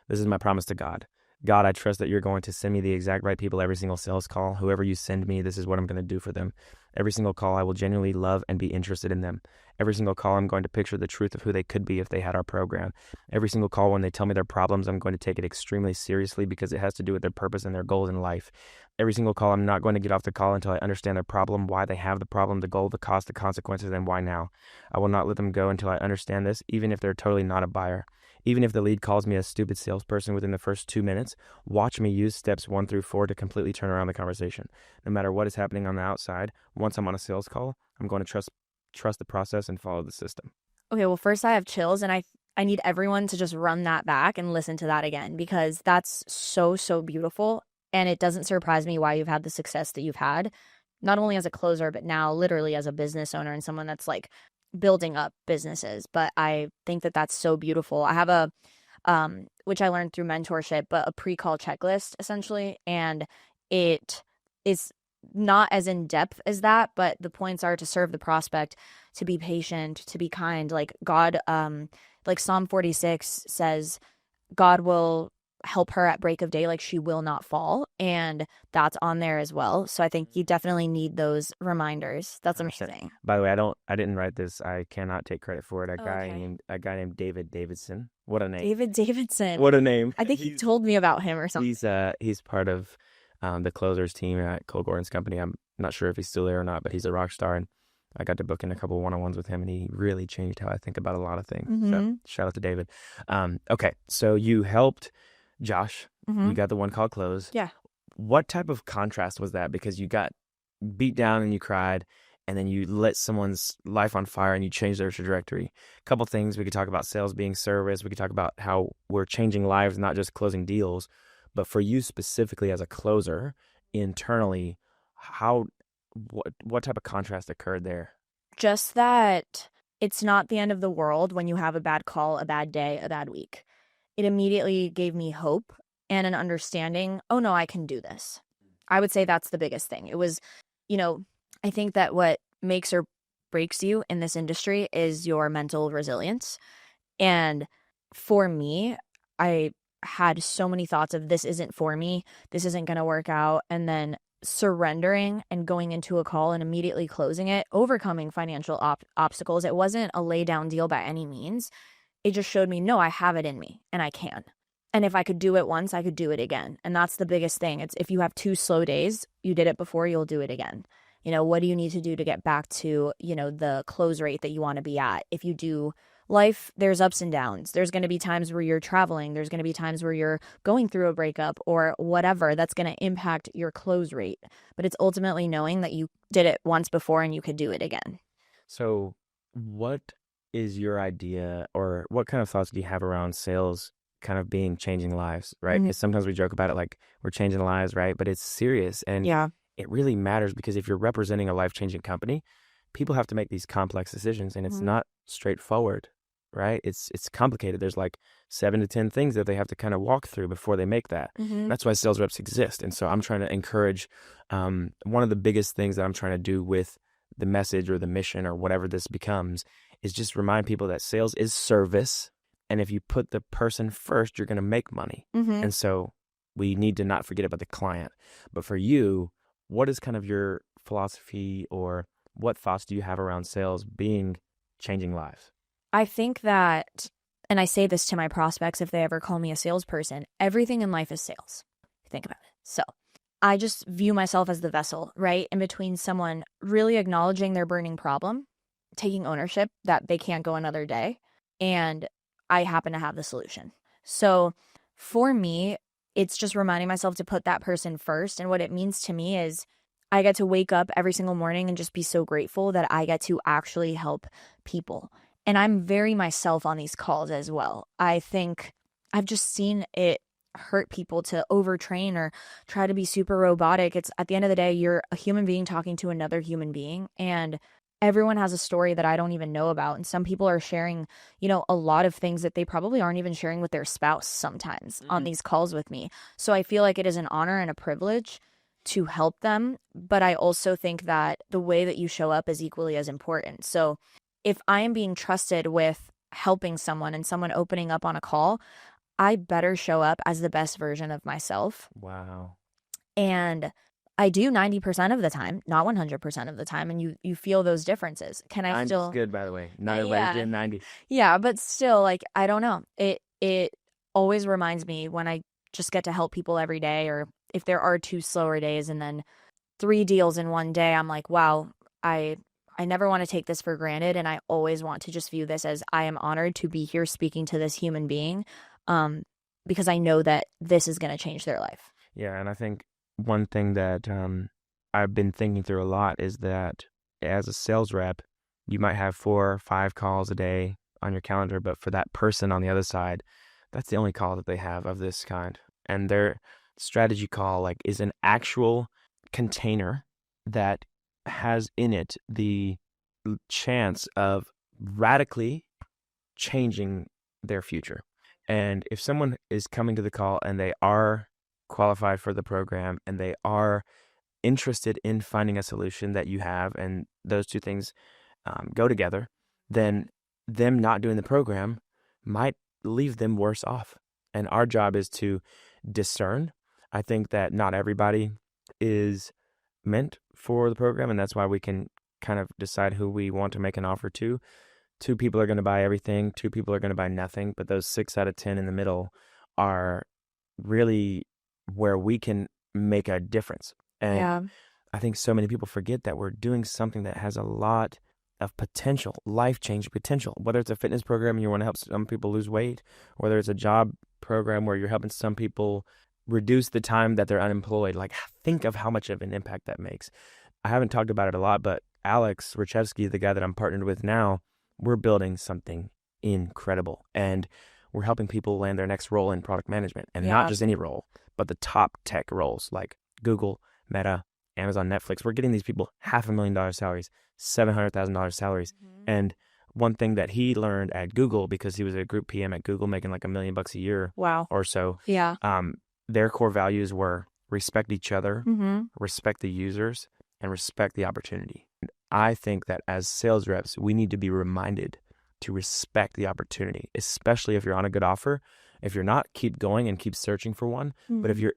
this is my promise to God. God, I trust that you're going to send me the exact right people every single sales call. Whoever you send me, this is what I'm going to do for them. Every single call, I will genuinely love and be interested in them. Every single call, I'm going to picture the truth of who they could be if they had our program. Every single call, when they tell me their problems, I'm going to take it extremely seriously because it has to do with their purpose and their goals in life. Every single call, I'm not going to get off the call until I understand their problem, why they have the problem, the goal, the cost, the consequences, and why now. I will not let them go until I understand this, even if they're totally not a buyer. Even if the lead calls me a stupid salesperson within the first 2 minutes, watch me use steps 1 through 4 to completely turn around the conversation. No matter what is happening on the outside, once I'm on a sales call, I'm going to trust the process and follow the system. Okay, well, first I have chills, and I need everyone to just run that back and listen to that again because that's so, so beautiful. And it doesn't surprise me why you've had the success that you've had. not only as a closer, but now literally as a business owner and someone that's like building up businesses. But I think that that's so beautiful. I have a which I learned through mentorship, but a pre-call checklist essentially. And it is not as in depth as that, but the points are to serve the prospect, to be patient, to be kind. Like God, like Psalm 46 says, God will help her at break of day, like she will not fall. And that's on there as well. So I think you definitely need those reminders. That's 100%. amazing. By the way, I didn't write this. I cannot take credit for it. Oh, okay. A guy named David Davidson. What a name. David Davidson. What a name. I think he told me about him or something. He's part of the closers team at Cole Gordon's company. I'm not sure if he's still there or not, but he's a rock star, and I got to book in a couple one-on-ones with him, and he really changed how I think about a lot of things. So shout out to David. Okay, so you helped Josh. You got the one call close. Yeah. What type of contrast was that? Because you got beat down and you cried, and then you lit someone's life on fire and you changed their trajectory. A couple things we could talk about: sales being service. We could talk about how we're changing lives, not just closing deals. But for you specifically as a closer, internally, what type of contrast occurred there? Just that it's not the end of the world when you have a bad call, a bad day, a bad week. It immediately gave me hope and an understanding. Oh no, I can do this. I would say that's the biggest thing. It was, I think that what makes or breaks you in this industry is your mental resilience. And for me, I had so many thoughts of this isn't for me, this isn't going to work out. And then surrendering and going into a call and immediately closing it, overcoming financial obstacles. It wasn't a lay down deal by any means. It just showed me, no, I have it in me and I can. And if I could do it once, I could do it again. And that's the biggest thing. It's if you have 2 slow days, you did it before, you'll do it again. What do you need to do to get back to, the close rate that you want to be at? If you do life, there's ups and downs. There's going to be times where you're traveling. There's going to be times where you're going through a breakup or whatever that's going to impact your close rate. But it's ultimately knowing that you did it once before and you could do it again. So what is your idea, or what kind of thoughts do you have around sales kind of being changing lives, right? Because sometimes we joke about it like we're changing lives, right? But it's serious, and Yeah. it really matters, because if you're representing a life-changing company, people have to make these complex decisions, and it's not straightforward, right? It's complicated. There's like 7 to 10 things that they have to kind of walk through before they make that. That's why sales reps exist. And so I'm trying to encourage, one of the biggest things that I'm trying to do with the message or the mission or whatever this becomes is just remind people that sales is service. And if you put the person first, you're going to make money. And so we need to not forget about the client. But for you, what is kind of your philosophy, or what thoughts do you have around sales being changing lives? I think that, and I say this to my prospects if they ever call me a salesperson, everything in life is sales. Think about it. So I just view myself as the vessel, right? In between someone really acknowledging their burning problem, taking ownership that they can't go another day, and I happen to have the solution. So for me, it's just reminding myself to put that person first. And what it means to me is I get to wake up every single morning and just be so grateful that I get to actually help people. And I'm very myself on these calls as well. I think I've just seen it hurt people to overtrain or try to be super robotic. It's at the end of the day, you're a human being talking to another human being, and everyone has a story that I don't even know about. And some people are sharing, a lot of things that they probably aren't even sharing with their spouse sometimes on these calls with me. So I feel like it is an honor and a privilege to help them. But I also think that the way that you show up is equally as important. So if I am being trusted with helping someone and someone opening up on a call, I better show up as the best version of myself. Wow. And I do 90% of the time, not 100% of the time. And you feel those differences. Can I 90's still? good, by the way. Not everybody's doing 90. Yeah, but still, like, I don't know. It always reminds me when I just get to help people every day, or if there are 2 slower days and then 3 deals in one day, I'm like, wow, I never want to take this for granted. And I always want to just view this as I am honored to be here speaking to this human being, because I know that this is going to change their life. Yeah, and I think one thing that I've been thinking through a lot is that as a sales rep, you might have 4 or 5 calls a day on your calendar, but for that person on the other side, that's the only call that they have of this kind. And their strategy call is an actual container that has in it the chance of radically changing their future. And if someone is coming to the call and they are qualified for the program and they are interested in finding a solution that you have, and those two things go together, then them not doing the program might leave them worse off. And our job is to discern. I think that not everybody is meant for the program, and that's why we can kind of decide who we want to make an offer to. Two people are going to buy everything, two people are going to buy nothing, but those 6 out of 10 in the middle are really where we can make a difference. And Yeah. I think so many people forget that we're doing something that has a lot of potential, life-changing potential, whether it's a fitness program and you want to help some people lose weight, whether it's a job program where you're helping some people reduce the time that they're unemployed. Like, think of how much of an impact that makes. I haven't talked about it a lot, but Alex Richevsky, the guy that I'm partnered with now, we're building something incredible. And we're helping people land their next role in product management. And not Yeah. just any role, but the top tech roles like Google, Meta, Amazon, Netflix. We're getting these people $500,000 salaries, $700,000 salaries. Mhm. And one thing that he learned at Google, because he was a group PM at Google making like $1 million a year Wow. or so, Yeah. their core values were respect each other, Mm-hmm. respect the users, and respect the opportunity. I think that as sales reps, we need to be reminded to respect the opportunity, especially if you're on a good offer. If you're not, keep going and keep searching for one. But if you're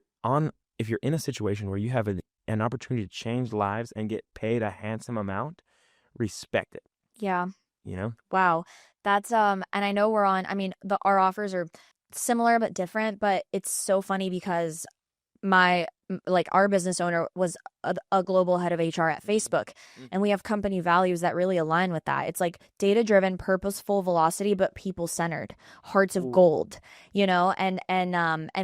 in a situation where you have an opportunity to change lives and get paid a handsome amount, respect it, Yeah. you know? Wow. That's and I know I mean, our offers are similar but different, but it's so funny because like our business owner was a global head of HR at Facebook, and we have company values that really align with that. It's like data driven, purposeful velocity, but people centered, hearts of Ooh. gold, and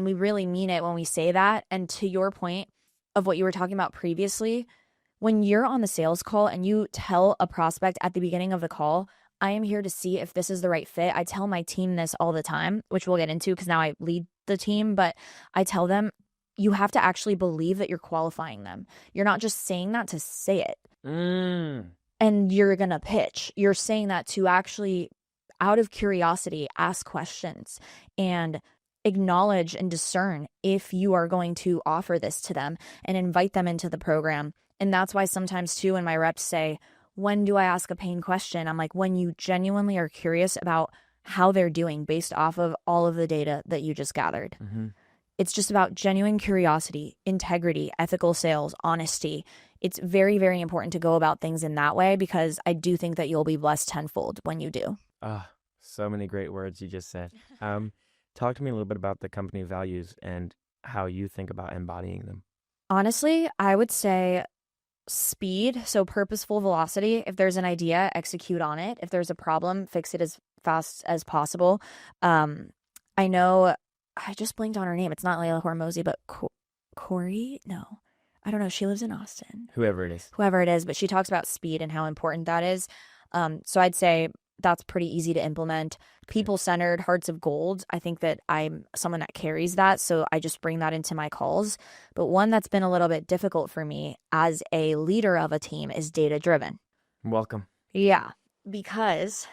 we really mean it when we say that. And to your point of what you were talking about previously, when you're on the sales call and you tell a prospect at the beginning of the call, I am here to see if this is the right fit. I tell my team this all the time, which we'll get into because now I lead the team, but I tell them you have to actually believe that you're qualifying them. You're not just saying that to say it Mm. and you're going to pitch. You're saying that to actually, out of curiosity, ask questions and acknowledge and discern if you are going to offer this to them and invite them into the program. And that's why sometimes too, when my reps say, when do I ask a pain question? I'm like, when you genuinely are curious about how they're doing based off of all of the data that you just gathered. Mm-hmm. It's just about genuine curiosity, integrity, ethical sales, honesty. It's very, very important to go about things in that way because I do think that you'll be blessed tenfold when you do. Ah, so many great words you just said. Talk to me a little bit about the company values and how you think about embodying them. Honestly, I would say speed, so purposeful velocity. If there's an idea, execute on it. If there's a problem, fix it as fast as possible. I know I just blinked on her name. It's not Layla Hormozy, but Corey? No, I don't know. She lives in Austin. Whoever it is. Whoever it is, but she talks about speed and how important that is. So I'd say that's pretty easy to implement. People centered, hearts of gold. I think that I'm someone that carries that. So I just bring that into my calls. But one that's been a little bit difficult for me as a leader of a team is data driven. Welcome. Yeah, because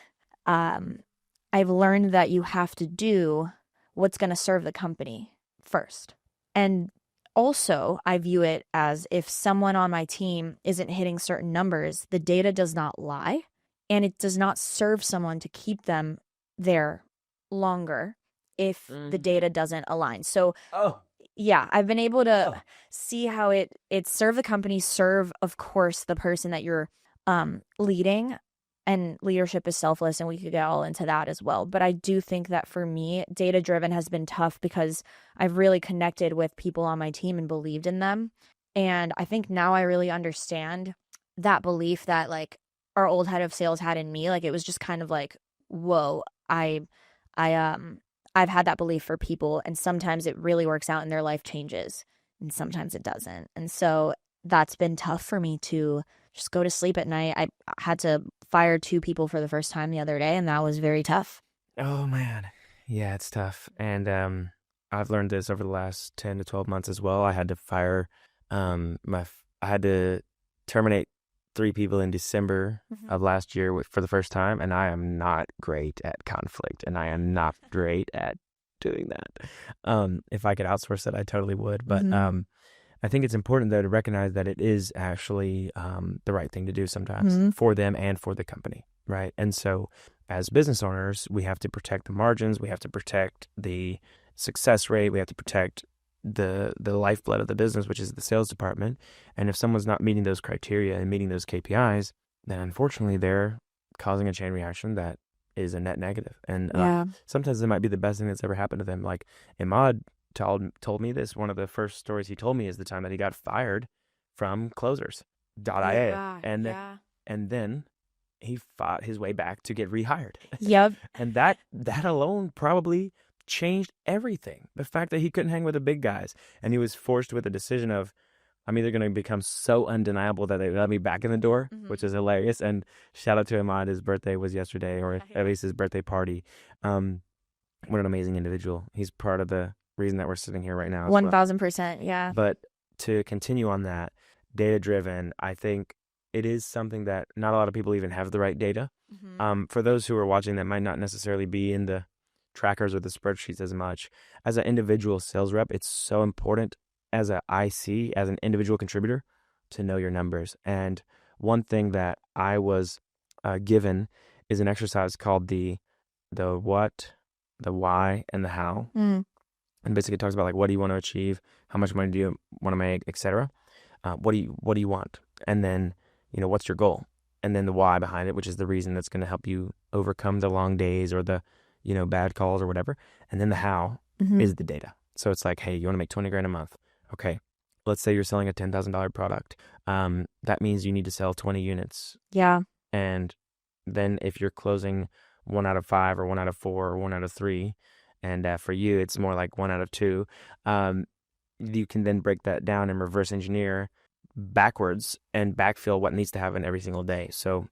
I've learned that you have to do what's going to serve the company first. And also, I view it as if someone on my team isn't hitting certain numbers, the data does not lie, and it does not serve someone to keep them there longer if the data doesn't align. So, Oh, yeah, I've been able to see how it serve the company, serve, of course, the person that you're leading. And leadership is selfless, and we could get all into that as well. But I do think that for me, data driven has been tough because I've really connected with people on my team and believed in them. And I think now I really understand that belief that like our old head of sales had in me. Like it was just kind of like, whoa, I I've had that belief for people, and sometimes it really works out and their life changes, and sometimes it doesn't. And so that's been tough for me to just go to sleep at night. I had to fire 2 people for the first time the other day, and that was very tough. oh man. Yeah, it's tough. And I've learned this over the last 10 to 12 months as well. I had to fire I had to terminate 3 people in December Mhm. of last year for the first time, and I am not great at conflict, and I am not great at doing that. If I could outsource it, I totally would. But Mhm. I think it's important though to recognize that it is actually the right thing to do sometimes Mhm. for them and for the company, right? And so, as business owners, we have to protect the margins, we have to protect the success rate, we have to protect the lifeblood of the business, which is the sales department. And if someone's not meeting those criteria and meeting those KPIs, then unfortunately they're causing a chain reaction that is a net negative. And Yeah. sometimes it might be the best thing that's ever happened to them. Like Imad told me this. One of the first stories he told me is the time that he got fired from Closers.ia, Yeah. and Yeah. and then he fought his way back to get rehired. Yep. And that alone probably changed everything. The fact that he couldn't hang with the big guys, and he was forced with a decision of, I'm either going to become so undeniable that they let me back in the door, which Mhm. is hilarious. And shout out to Imad. His birthday was yesterday, or at Yeah. least his birthday party. Um, what an amazing individual. He's part of the reason that we're sitting here right now as well. 1000%. Yeah. But to continue on that, data driven, I think it is something that not a lot of people even have the right data. Mhm. For those who are watching that might not necessarily be in the trackers or the spreadsheets as much, as an individual sales rep, it's so important as an IC, as an individual contributor, to know your numbers. And one thing that I was given is an exercise called the what, the why, and the how. Mm. And basically it talks about like, what do you want to achieve, how much money do you want to make, etc. What do you want, and then what's your goal, and then the why behind it, which is the reason that's going to help you overcome the long days or the bad calls or whatever. And then the how Mhm. is the data. So it's like, hey, you want to make 20 grand a month. Okay, let's say you're selling a $10,000 product. That means you need to sell 20 units. Yeah. And then if you're closing 1 out of 5 or 1 out of 4 or 1 out of 3, and for you it's more like 1 out of 2, you can then break that down and reverse engineer backwards and backfill what needs to happen every single day. So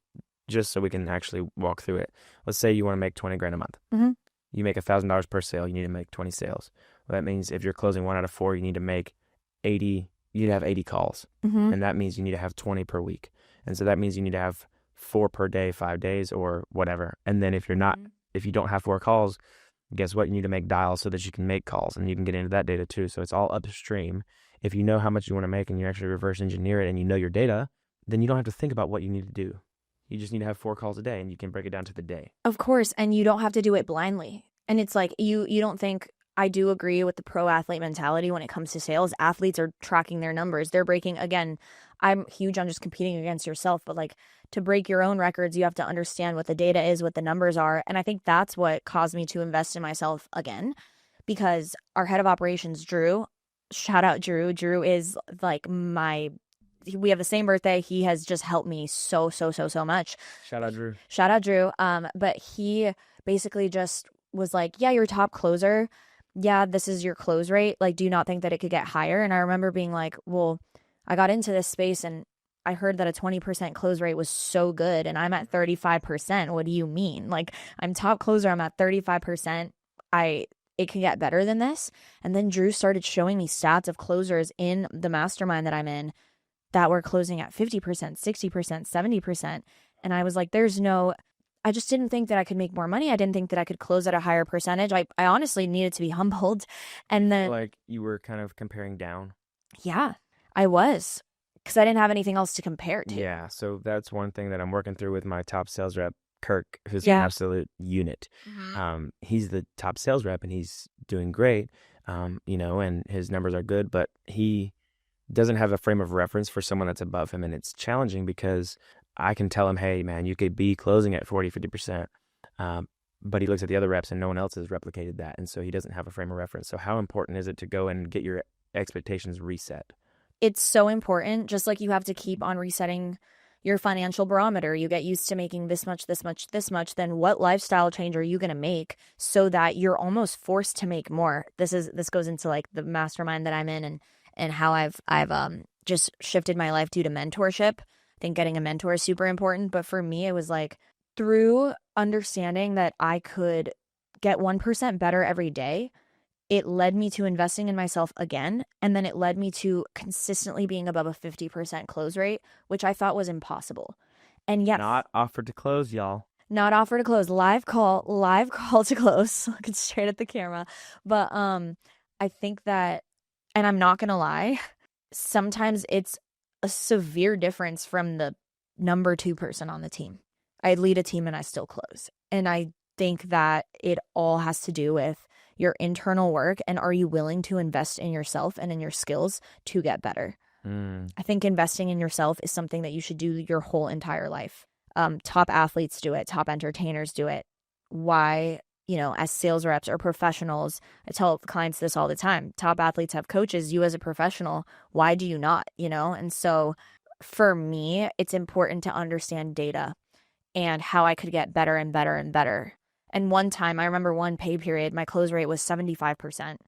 just so we can actually walk through it, let's say you want to make 20 grand a month. Mhm. You make $1,000 per sale. You need to make 20 sales. Well, that means if you're closing 1 out of 4, you need to make 80. You need to have 80 calls, Mhm. and that means you need to have 20 per week. And so that means you need to have 4 per day, 5 days, or whatever. And then Mhm. if you don't have 4 calls, guess what? You need to make dials so that you can make calls, and you can get into that data too. So it's all upstream. If you know how much you want to make and you actually reverse engineer it and you know your data, then you don't have to think about what you need to do. You just need to have 4 calls a day, and you can break it down to the day. Of course, and you don't have to do it blindly. And it's like you don't think I do agree with the pro athlete mentality when it comes to sales. Athletes are tracking their numbers. They're breaking again. I'm huge on just competing against yourself, but like to break your own records, you have to understand what the data is, what the numbers are. And I think that's what caused me to invest in myself again because our head of operations, Drew, shout out Drew. Drew is like we have the same birthday. He has just helped me so much. Shout out, Drew. Shout out Drew. But he basically just was like, yeah, you're top closer. Yeah, this is your close rate. Like, do you not think that it could get higher? And I remember being like, well, I got into this space and I heard that a 20% close rate was so good and I'm at 35%. What do you mean? Like, I'm top closer, I'm at 35%. It can get better than this. And then Drew started showing me stats of closers in the mastermind that I'm in that were closing at 50%, 60%, 70%. And I was like, I just didn't think that I could make more money. I didn't think that I could close at a higher percentage. I honestly needed to be humbled. And then, Like you were kind of comparing down. yeah, I was because I didn't have anything else to compare to. Yeah, so that's one thing that I'm working through with my top sales rep, Kirk, who's an Yeah. absolute unit. Mhm. He's the top sales rep and he's doing great, and his numbers are good, but he doesn't have a frame of reference for someone that's above him. And it's challenging because I can tell him, hey, man, you could be closing at 40, 50%. But he looks at the other reps and no one else has replicated that. And so he doesn't have a frame of reference. So how important is it to go and get your expectations reset? It's so important. Just like you have to keep on resetting your financial barometer. You get used to making this much, this much, this much. Then what lifestyle change are you going to make so that you're almost forced to make more? This goes into like the mastermind that I'm in and how I've just shifted my life due to mentorship. I think getting a mentor is super important. But for me, it was like through understanding that I could get 1% better every day, it led me to investing in myself again. And then it led me to consistently being above a 50% close rate, which I thought was impossible. And yet, Not offered to close, y'all. not offer to close, live call to close, looking straight at the camera. But I think that, and I'm not gonna lie, sometimes it's a severe difference from the number 2 person on the team. I lead a team and I still close. And I think that it all has to do with your internal work, and are you willing to invest in yourself and in your skills to get better? I think investing in yourself is something that you should do your whole entire life. Top athletes do it. Top entertainers do it. Why, as sales reps or professionals, I tell clients this all the time. Top athletes have coaches. You as a professional, why do you not? And so for me, it's important to understand data and how I could get better and better and better. And one time, I remember one pay period, my close rate was 75%.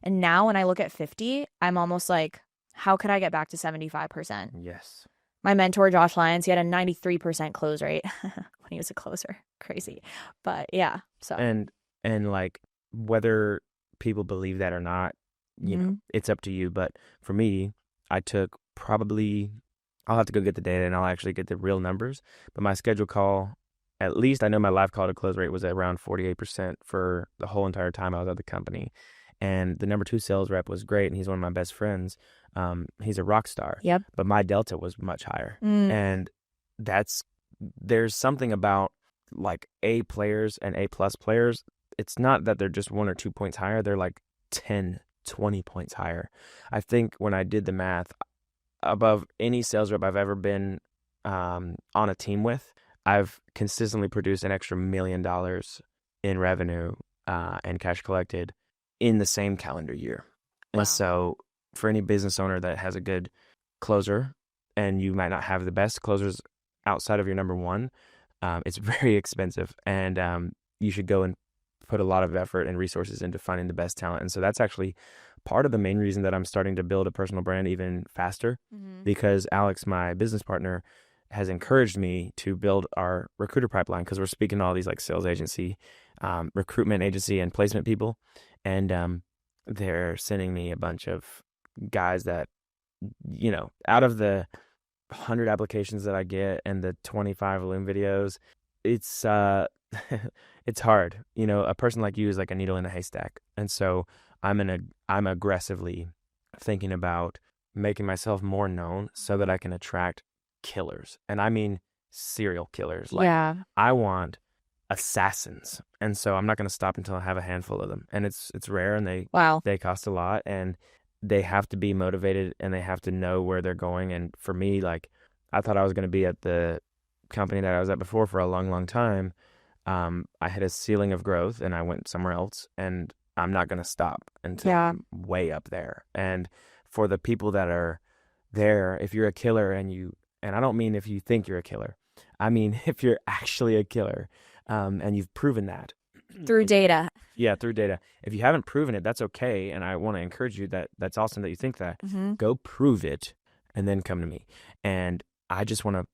And now when I look at 50, I'm almost like, how could I get back to 75%? Yes. My mentor, Josh Lyons, he had a 93% close rate when he was a closer. Crazy. But yeah, so. And like, whether people believe that or not, it's up to you. But for me, I took probably, I'll have to go get the data and I'll actually get the real numbers. But my scheduled call, at least I know my live call to close rate was at around 48% for the whole entire time I was at the company. And the number 2 sales rep was great, and he's one of my best friends. He's a rock star. Yep. But my delta was much higher. And there's something about like A players and A plus players. It's not that they're just 1 or 2 points higher. They're like 10, 20 points higher. I think when I did the math, above any sales rep I've ever been on a team with, I've consistently produced an extra $1 million in revenue and cash collected in the same calendar year. Wow. And so for any business owner that has a good closer, and you might not have the best closers outside of your number 1, it's very expensive. And you should go and put a lot of effort and resources into finding the best talent. And so that's actually part of the main reason that I'm starting to build a personal brand even faster, because Alex, my business partner, has encouraged me to build our recruiter pipeline, because we're speaking to all these like sales agency, recruitment agency and placement people. And they're sending me a bunch of guys that, out of the 100 applications that I get and the 25 Loom videos, it's it's hard. A person like you is like a needle in a haystack. And so I'm aggressively thinking about making myself more known so that I can attract killers. And I mean serial killers. Like, yeah. I want assassins. And so I'm not going to stop until I have a handful of them. And it's rare, and they cost a lot, and they have to be motivated, and they have to know where they're going. And for me, like, I thought I was going to be at the company that I was at before for a long, long time. I hit a ceiling of growth and I went somewhere else, and I'm not going to stop until I'm way up there. And for the people that are there, if you're a killer and I don't mean if you think you're a killer, I mean if you're actually a killer, and you've proven that through data. Yeah, through data. If you haven't proven it, that's okay. And I want to encourage you that's awesome that you think that. Go prove it and then come to me. And I just want to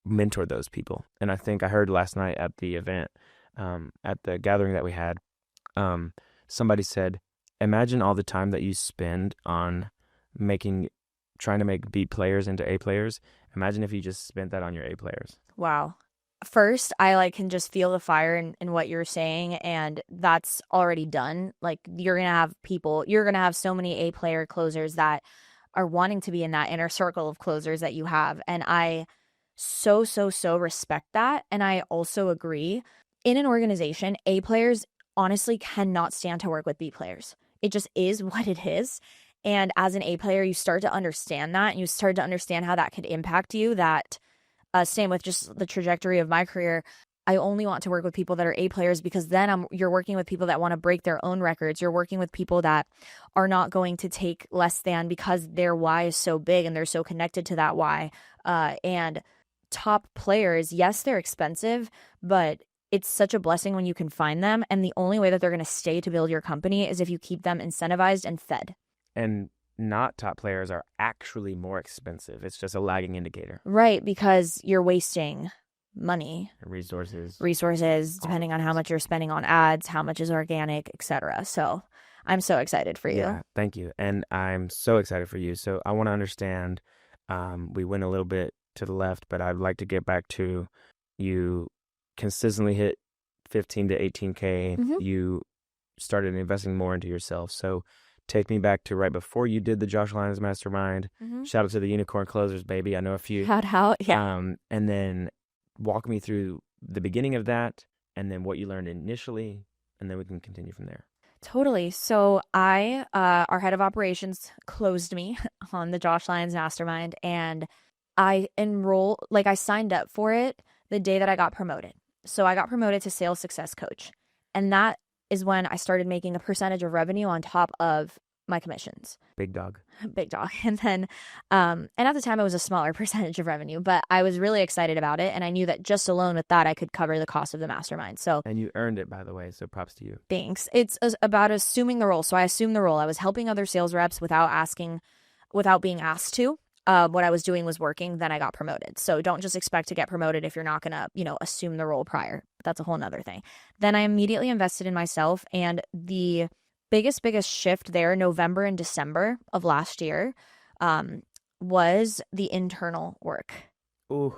mentor those people. And I think I heard last night at the event, at the gathering that we had, somebody said, imagine all the time that you spend on trying to make B players into A players. Imagine if you just spent that on your A players. Wow. First, I can just feel the fire in what you're saying, and that's already done. Like, you're going to have so many A player closers that are wanting to be in that inner circle of closers that you have. And I so respect that. And I also agree, in an organization, A players honestly cannot stand to work with B players. It just is what it is. And as an A player, you start to understand that, and you start to understand how that could impact you. That same with just the trajectory of my career. I only want to work with people that are A players, because then you're working with people that want to break their own records. You're working with people that are not going to take less than because their why is so big and they're so connected to that why. And top players, yes, they're expensive, but it's such a blessing when you can find them. And the only way that they're going to stay to build your company is if you keep them incentivized and fed. And not top players are actually more expensive. It's just a lagging indicator. Right, because you're wasting money. Resources, depending on how much you're spending on ads, how much is organic, etc. So I'm so excited for you. Yeah, thank you. And I'm so excited for you. So I want to understand, we went a little bit to the left, but I'd like to get back to you consistently hit 15 to 18K. Hmm. You started investing more into yourself. So take me back to right before you did the Josh Lyons Mastermind. Hmm. Shout out to the Unicorn Closers, baby. I know a few. Shout out. Yeah. And then walk me through the beginning of that and then what you learned initially, and then we can continue from there. Totally. So our head of operations closed me on the Josh Lyons Mastermind, and I signed up for it the day that I got promoted. So I got promoted to sales success coach. And that is when I started making a percentage of revenue on top of my commissions. Big dog. Big dog. And then, and at the time it was a smaller percentage of revenue, but I was really excited about it. And I knew that just alone with that, I could cover the cost of the mastermind. So And you earned it, by the way. So props to you. thanks. It's about assuming the role. So I assumed the role. I was helping other sales reps without being asked to. What I was doing was working, then I got promoted. So don't just expect to get promoted if you're not going to, assume the role prior. That's a whole nother thing. Then I immediately invested in myself, and the biggest shift there, November and December of last year, was the internal work. Ooh,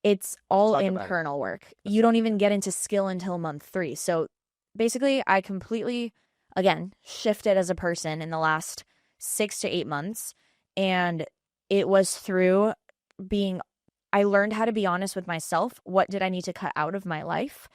It's all talk about it. internal work. You don't even get into skill until month 3. So basically, I completely, again, shifted as a person in the last 6 to 8 months. And it was through I learned how to be honest with myself. What did I need to cut out of my life?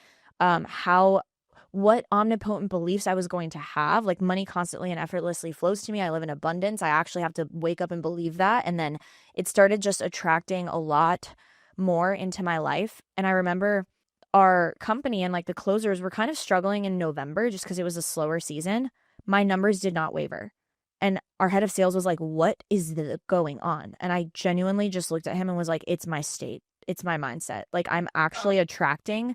What omnipotent beliefs I was going to have, like money constantly and effortlessly flows to me. I live in abundance. I actually have to wake up and believe that. And then it started just attracting a lot more into my life. And I remember our company and like the closers were kind of struggling in November just because it was a slower season. My numbers did not waver. And our head of sales was like, what is going on? And I genuinely just looked at him and was like, it's my state. It's my mindset. Like, I'm actually attracting,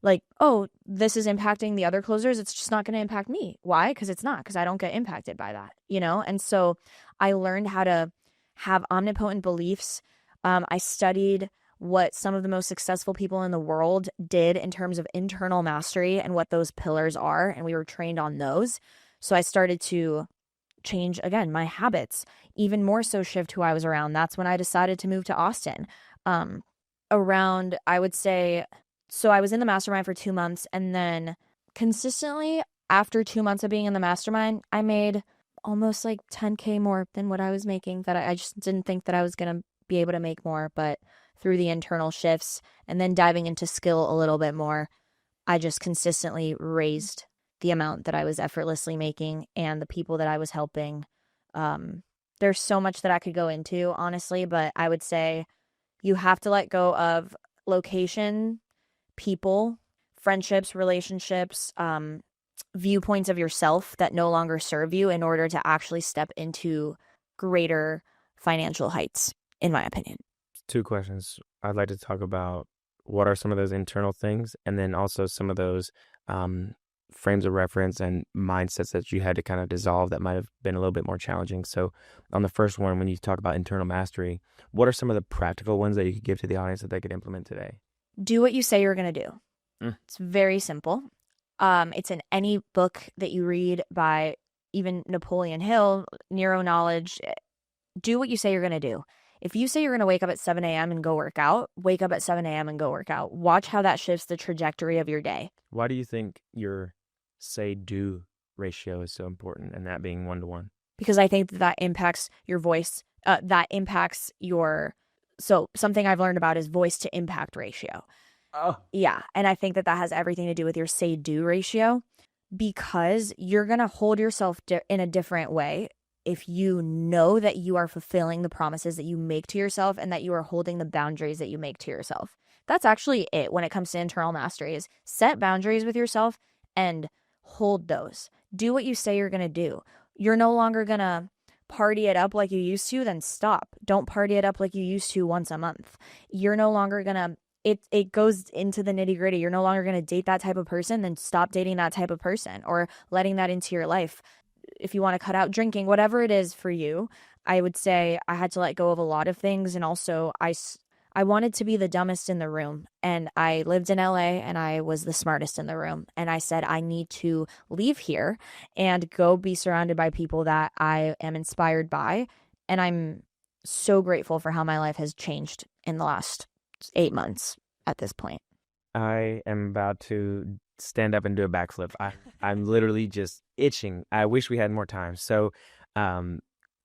like, oh, this is impacting the other closers. It's just not going to impact me. Why? Because it's not, because I don't get impacted by that, And so I learned how to have omnipotent beliefs. I studied what some of the most successful people in the world did in terms of internal mastery and what those pillars are. And we were trained on those. So I started to change, again, my habits, even more so shift who I was around. That's when I decided to move to Austin. Around, I would say, so I was in the mastermind for 2 months, and then consistently after 2 months of being in the mastermind, I made almost like 10K more than what I was making, that I just didn't think that I was going to be able to make more. But through the internal shifts and then diving into skill a little bit more, I just consistently raised the amount that I was effortlessly making and the people that I was helping. There's so much that I could go into, honestly, but I would say you have to let go of location, people, friendships, relationships, viewpoints of yourself that no longer serve you in order to actually step into greater financial heights, in my opinion. 2 questions. I'd like to talk about what are some of those internal things, and then also some of those frames of reference and mindsets that you had to kind of dissolve that might have been a little bit more challenging. So on the first one, when you talk about internal mastery, what are some of the practical ones that you could give to the audience that they could implement today? Do what you say you're going to do. It's very simple. It's in any book that you read by even Napoleon Hill, Neuro Knowledge. Do what you say you're going to do. If you say you're going to wake up at 7 a.m. and go work out, wake up at 7 a.m. and go work out. Watch how that shifts the trajectory of your day. Why do you think your say-do ratio is so important, and that being 1-to-1? Because I think that impacts your voice. So something I've learned about is voice to impact ratio. Oh. Yeah. And I think that has everything to do with your say-do ratio, because you're going to hold yourself in a different way if you know that you are fulfilling the promises that you make to yourself and that you are holding the boundaries that you make to yourself. That's actually it when it comes to internal mastery, is set boundaries with yourself and hold those. Do what you say you're going to do. You're no longer going to party it up like you used to, then stop. Don't party it up like you used to once a month. You're no longer going to, it goes into the nitty gritty. You're no longer going to date that type of person, then stop dating that type of person or letting that into your life. If you want to cut out drinking, whatever it is for you, I would say I had to let go of a lot of things. And also I wanted to be the dumbest in the room. And I lived in LA and I was the smartest in the room. And I said, I need to leave here and go be surrounded by people that I am inspired by. And I'm so grateful for how my life has changed in the last 8 months at this point. I am about to stand up and do a backflip. I'm literally just itching. I wish we had more time. So, um,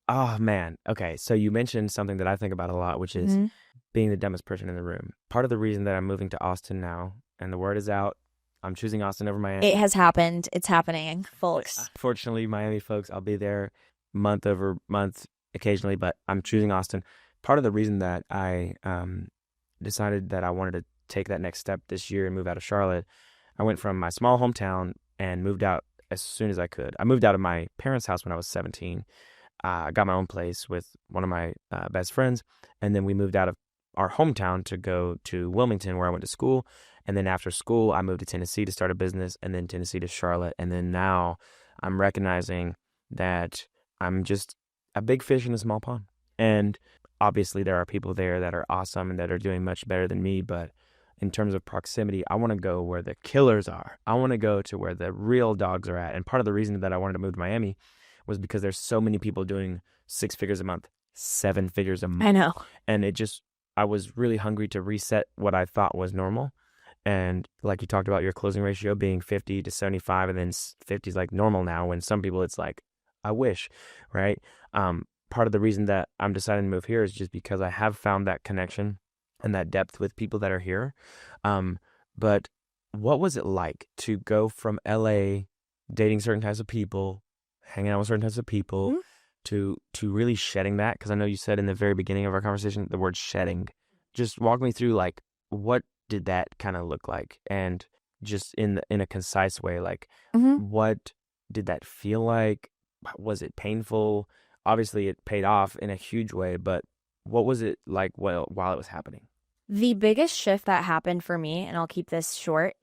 oh man. Okay. So you mentioned something that I think about a lot, which is Hmm. being the dumbest person in the room. Part of the reason that I'm moving to Austin now, and the word is out, I'm choosing Austin over It Miami. has happened. It's happening, folks. Fortunately, Miami folks, I'll be there month over month occasionally, but I'm choosing Austin. Part of the reason that I decided that I wanted to take that next step this year and move out of Charlotte, I went from my small hometown and moved out as soon as I could. I moved out of my parents' house when I was 17. I got my own place with one of my best friends, and then we moved out of our hometown to go to Wilmington, where I went to school. And then after school, I moved to Tennessee to start a business, and then Tennessee to Charlotte. And then now I'm recognizing that I'm just a big fish in a small pond. And obviously, there are people there that are awesome and that are doing much better than me. But in terms of proximity, I want to go where the killers are. I want to go to where the real dogs are at. And part of the reason that I wanted to move to Miami was because there's so many people doing 6 figures a month, 7 figures a month. I know. And I was really hungry to reset what I thought was normal. And like you talked about your closing ratio being 50 to 75, and then 50 is like normal now, when some people it's like, I wish, right? Part of the reason that I'm deciding to move here is just because I have found that connection and that depth with people that are here. But what was it like to go from LA, dating certain types of people, hanging out with certain types of people, Mhm. to really shedding that? Because I know you said in the very beginning of our conversation the word shedding. Just walk me through, like, what did that kind of look like, and just in a concise way, like, Mhm. what did that feel like? Was it painful? Obviously it paid off in a huge way, but what was it like while it was happening? The biggest shift that happened for me, and I'll keep this short,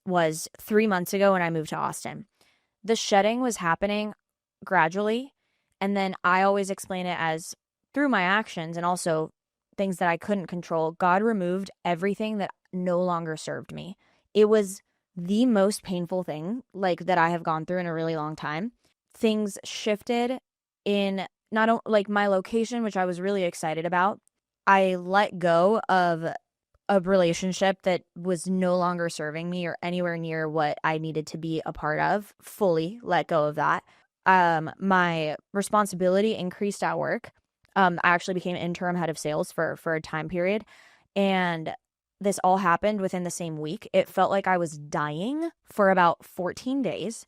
was 3 months ago when I moved to Austin. The shedding was happening gradually, and then I always explain it as through my actions and also things that I couldn't control. God removed everything that no longer served me. It was the most painful thing like that I have gone through in a really long time. Things shifted in like my location, which I was really excited about. I let go of a relationship that was no longer serving me or anywhere near what I needed to be a part of, fully let go of that. My responsibility increased at work. I actually became interim head of sales for a time period, and this all happened within the same week. It felt like I was dying for about 14 days,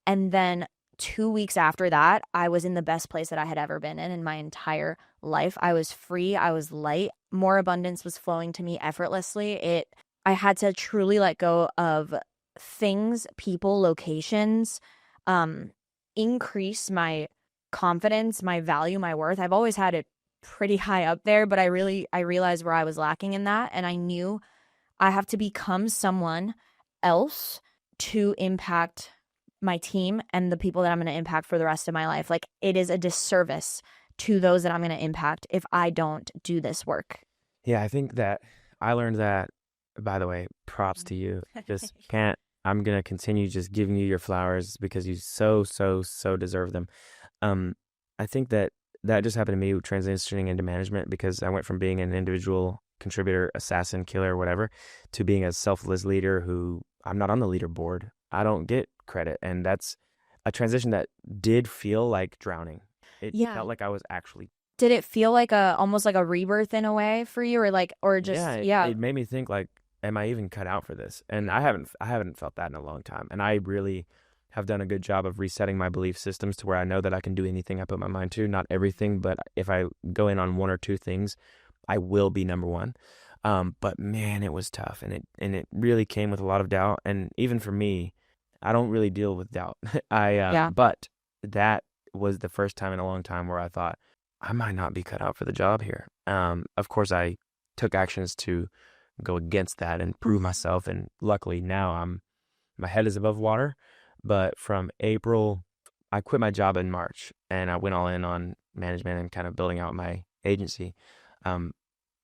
and then 2 weeks after that, I was in the best place that I had ever been in my entire life. I was free, I was light, more abundance was flowing to me effortlessly. I had to truly let go of things, people, locations, um, increase my confidence, my value, my worth. I've always had it pretty high up there, but I realized where I was lacking in that, and I knew I have to become someone else to impact my team and the people that I'm going to impact for the rest of my life. Like, it is a disservice to those that I'm going to impact if I don't do this work. Yeah, I think that I learned that, by the way, props to you. Just can't, I'm going to continue just giving you your flowers because you so deserve them. Um, I think that that just happened to me transitioning into management, because I went from being an individual contributor, assassin, killer, whatever, to being a selfless leader who I'm not on the leaderboard. I don't get credit. And that's a transition that did feel like drowning. It Yeah. felt like I was actually. Did it feel like almost like a rebirth in a way for you, or Yeah, just, yeah. it made me think, like, am I even cut out for this? And I haven't felt that in a long time. And I really have done a good job of resetting my belief systems to where I know that I can do anything I put my mind to. Not everything, but if I go in on one or two things, I will be number one. But man, it was tough, and it really came with a lot of doubt. And even for me, I don't really deal with doubt. Yeah. But that was the first time in a long time where I thought I might not be cut out for the job here. Of course, I took actions to go against that and prove myself, and luckily now my head is above water. But from April, I quit my job in March, and I went all in on management and kind of building out my agency. Um,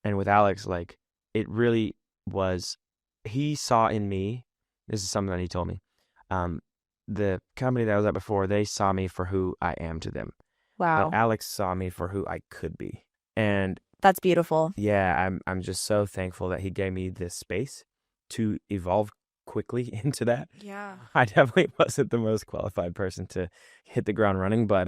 And with Alex, like, it really was, he saw in me, this is something that he told me. Um, the company that I was at before, they saw me for who I am to them, but Wow. Alex saw me for who I could be. And That's beautiful. yeah, I'm just so thankful that he gave me this space to evolve quickly into that. Yeah. I definitely wasn't the most qualified person to hit the ground running, but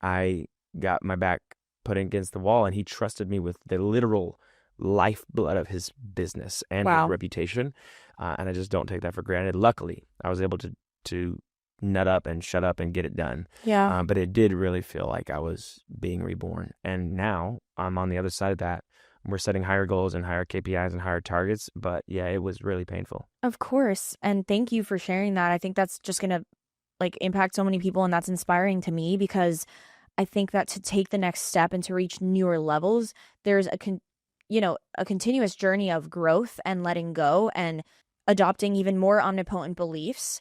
I got my back put against the wall, and he trusted me with the literal lifeblood of his business and his Wow. reputation, and I just don't take that for granted. Luckily, I was able to nut up and shut up and get it done, Yeah. but it did really feel like I was being reborn, and now I'm on the other side of that. We're setting higher goals and higher KPIs and higher targets, but yeah, it was really painful. Of course. And thank you for sharing that. I think that's just going to like impact so many people, and that's inspiring to me because I think that to take the next step and to reach newer levels, there's a continuous journey of growth and letting go and adopting even more omnipotent beliefs.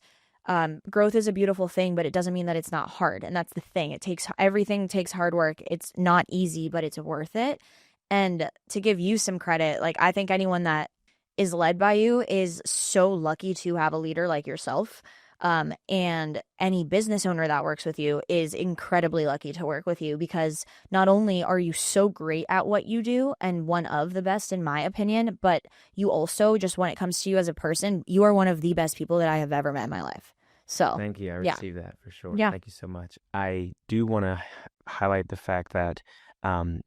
Growth is a beautiful thing, but it doesn't mean that it's not hard. And that's the thing. Everything takes hard work. It's not easy, but it's worth it. And to give you some credit, like I think anyone that is led by you is so lucky to have a leader like yourself. And any business owner that works with you is incredibly lucky to work with you because not only are you so great at what you do and one of the best in my opinion, but you also, just when it comes to you as a person, you are one of the best people that I have ever met in my life. So, Thank you. I yeah. received that for sure. Yeah. Thank you so much. I do want to highlight the fact that um,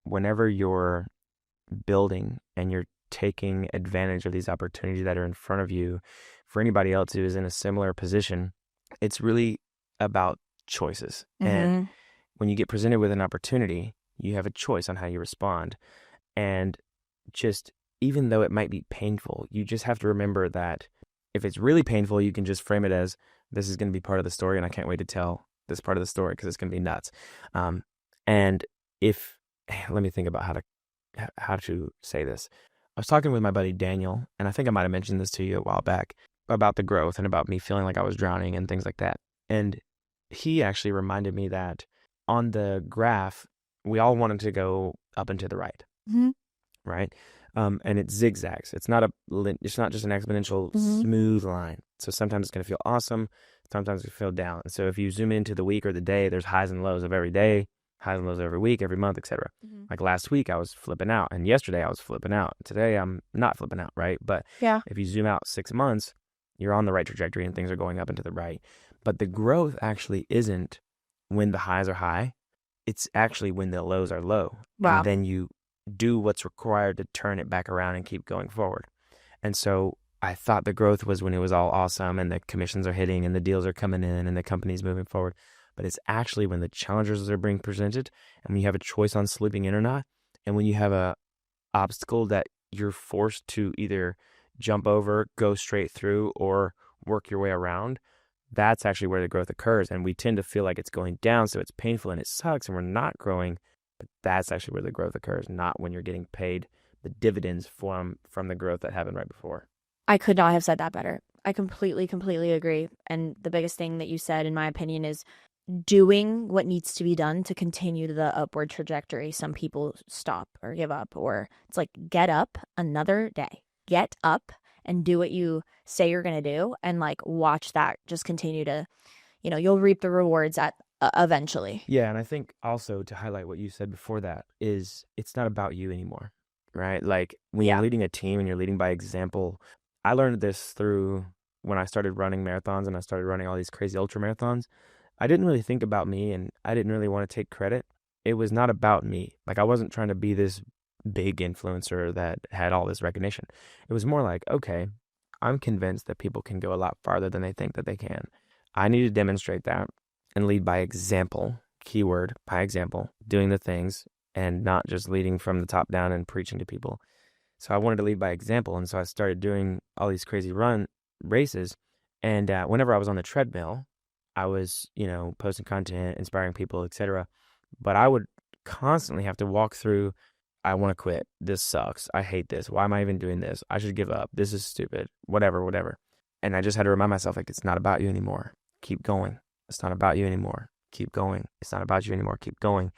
whenever you're building and you're taking advantage of these opportunities that are in front of you, for anybody else who is in a similar position, it's really about choices. And Mhm. when you get presented with an opportunity, you have a choice on how you respond. And just even though it might be painful, you just have to remember that if it's really painful, you can just frame it as this is going to be part of the story, and I can't wait to tell this part of the story because it's going to be nuts. And if let me think about how to say this. I was talking with my buddy Daniel, and I think I might have mentioned this to you a while back about the growth and about me feeling like I was drowning and things like that. And he actually reminded me that on the graph, we all wanted to go up and to the right, Mhm. right? And it zigzags. It's not just an exponential Mhm. smooth line. So sometimes it's going to feel awesome, sometimes it feel down. So if you zoom into the week or the day, there's highs and lows of every day, highs and lows every week, every month, etc. Mhm. Like last week, I was flipping out, and yesterday I was flipping out. Today I'm not flipping out, right? But Yeah. if you zoom out 6 months, you're on the right trajectory and things are going up and to the right. But the growth actually isn't when the highs are high. It's actually when the lows are low. And Wow. then you do what's required to turn it back around and keep going forward. And so I thought the growth was when it was all awesome and the commissions are hitting and the deals are coming in and the company's moving forward. But it's actually when the challenges are being presented and when you have a choice on sleeping in or not, and when you have a obstacle that you're forced to either jump over, go straight through, or work your way around, that's actually where the growth occurs. And we tend to feel like it's going down, so it's painful and it sucks and we're not growing. But that's actually where the growth occurs, not when you're getting paid the dividends from the growth that happened right before. I could not have said that better. I completely, completely agree. And the biggest thing that you said, in my opinion, is doing what needs to be done to continue the upward trajectory. Some people stop or give up, or it's like get up another day, get up and do what you say you're going to do, and like watch that just continue to, you'll reap the rewards at eventually. Yeah, and I think also to highlight what you said before that is it's not about you anymore, right? Like when you're Yeah. leading a team and you're leading by example, I learned this through when I started running marathons and I started running all these crazy ultra marathons. I didn't really think about me and I didn't really want to take credit. It was not about me. Like I wasn't trying to be this big influencer that had all this recognition. It was more like, okay, I'm convinced that people can go a lot farther than they think that they can. I need to demonstrate that and lead by example, keyword by example, doing the things and not just leading from the top down and preaching to people. So I wanted to lead by example. And so I started doing all these crazy run races. And whenever I was on the treadmill, I was, posting content, inspiring people, etc. But I would constantly have to walk through, I want to quit. This sucks. I hate this. Why am I even doing this? I should give up. This is stupid. Whatever, whatever. And I just had to remind myself, like, it's not about you anymore. Keep going. It's not about you anymore. Keep going. It's not about you anymore. Keep going.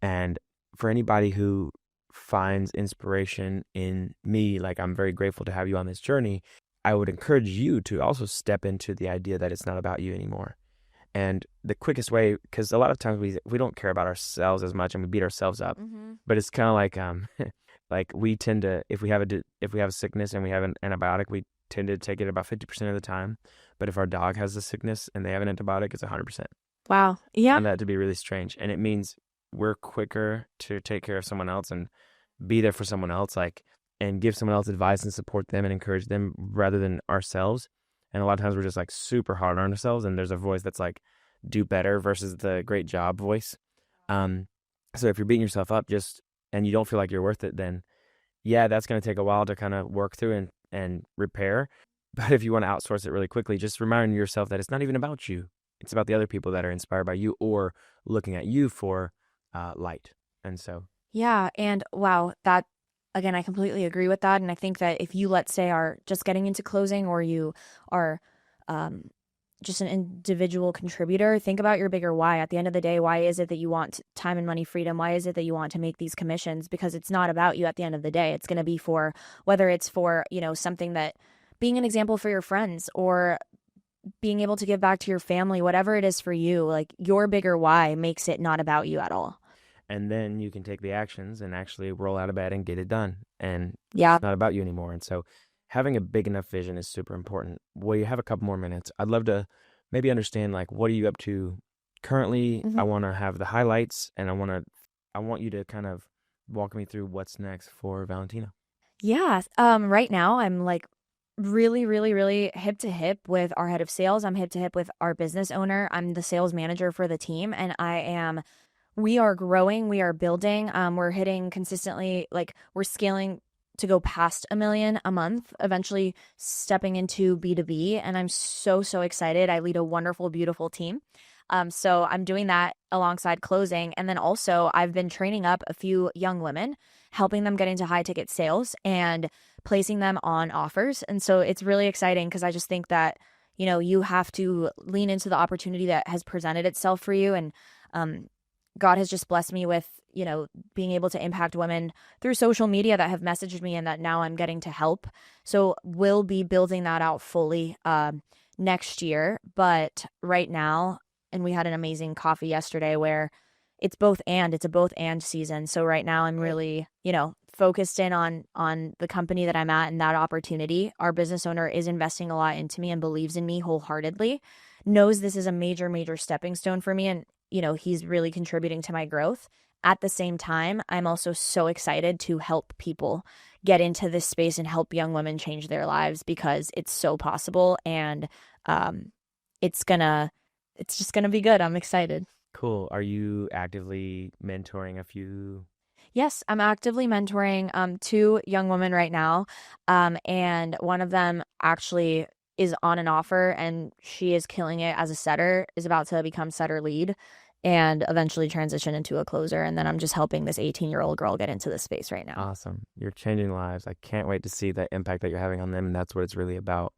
And for anybody who finds inspiration in me, like I'm very grateful to have you on this journey, I would encourage you to also step into the idea that it's not about you anymore. And the quickest way, because a lot of times we don't care about ourselves as much and we beat ourselves up, Mm-hmm. but it's kind of like like we tend to, if we have a sickness and we have an antibiotic, we tend to take it about 50% of the time. But if our dog has a sickness and they have an antibiotic, it's 100%. Wow. Yeah. Found that to be really strange, and it means we're quicker to take care of someone else and be there for someone else, like, and give someone else advice and support them and encourage them rather than ourselves. And a lot of times we're just like super hard on ourselves, and there's a voice that's like, do better versus the great job voice. Um, so if you're beating yourself up and you don't feel like you're worth it, then yeah, that's going to take a while to kind of work through and repair. But if you want to outsource it really quickly, just remind yourself that it's not even about you. It's about the other people that are inspired by you or looking at you for light. And so, Yeah. And wow, that again, I completely agree with that. And I think that if you, let's say, are just getting into closing or you are um, just an individual contributor, think about your bigger why. At the end of the day, why is it that you want time and money freedom? Why is it that you want to make these commissions? Because it's not about you at the end of the day. It's going to be for whether it's for, something that being an example for your friends or being able to give back to your family, whatever it is for you, like your bigger why makes it not about you at all. and then you can take the actions and actually roll out of bed and get it done. And Yeah. it's not about you anymore. And so having a big enough vision is super important. Well, you have a couple more minutes. I'd love to maybe understand, like, what are you up to currently? I Mhm. want to have the highlights, and I want you to kind of walk me through what's next for Valentina. Yeah. Right now I'm like really, really, really hip to hip with our head of sales. I'm hip to hip with our business owner. I'm the sales manager for the team and we are growing, we are building. We're hitting consistently, like we're scaling to go past 1 million a month, eventually stepping into B2B. And I'm so, so excited. I lead a wonderful, beautiful team. So I'm doing that alongside closing. And then also I've been training up a few young women, helping them get into high ticket sales and placing them on offers. And so it's really exciting because I just think that, you have to lean into the opportunity that has presented itself for you. And um, God has just blessed me with, being able to impact women through social media that have messaged me and that now I'm getting to help. So we'll be building that out fully next year. But right now, and we had an amazing coffee yesterday where it's a both and season. So right now I'm really, focused in on the company that I'm at and that opportunity. Our business owner is investing a lot into me and believes in me wholeheartedly, knows this is a major, major stepping stone for me. And, he's really contributing to my growth. At the same time, I'm also so excited to help people get into this space and help young women change their lives because it's so possible and um, it's gonna, it's just gonna be good. I'm excited. Cool. Are you actively mentoring a few? Yes, I'm actively mentoring two young women right now. And one of them actually is on an offer and she is killing it as a setter, is about to become setter lead and eventually transition into a closer. And then I'm just helping this 18-year-old girl get into this space right now. Awesome. You're changing lives. I can't wait to see the impact that you're having on them. And that's what it's really about.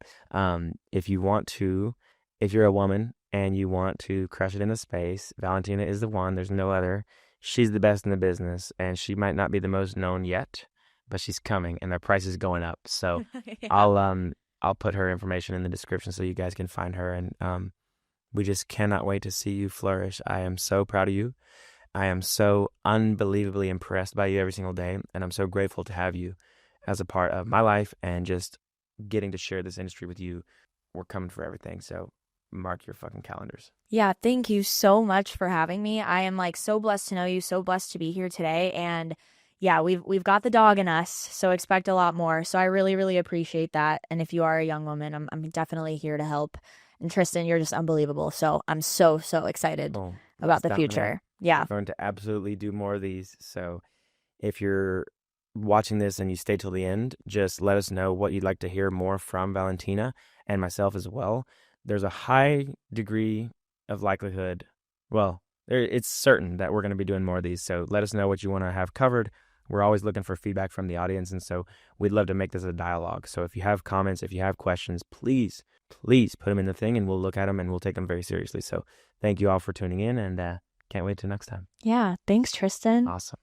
If you want to, if you're a woman and you want to crush it in the space, Valentina is the one. There's no other. She's the best in the business. And she might not be the most known yet, but she's coming and their price is going up. So Yeah. I'll put her information in the description so you guys can find her. And we just cannot wait to see you flourish. I am so proud of you. I am so unbelievably impressed by you every single day, and I'm so grateful to have you as a part of my life and just getting to share this industry with you. We're coming for everything, so mark your fucking calendars. Yeah, thank you so much for having me. I am like so blessed to know you, so blessed to be here today. And yeah, we've got the dog in us, so expect a lot more. So I really, really appreciate that. And if you are a young woman, I'm definitely here to help. And Tristan, you're just unbelievable. So I'm so, so excited Well, about let's the dominate. future. We're Yeah. going to absolutely do more of these. So if you're watching this and you stay till the end, just let us know what you'd like to hear more from Valentina and myself as well. There's a high degree of likelihood, well, it's certain that we're going to be doing more of these. So let us know what you want to have covered. We're always looking for feedback from the audience. And so we'd love to make this a dialogue. So if you have comments, if you have questions, please put them in the thing and we'll look at them and we'll take them very seriously. So thank you all for tuning in and can't wait till next time. Yeah. Thanks, Tristan. Awesome.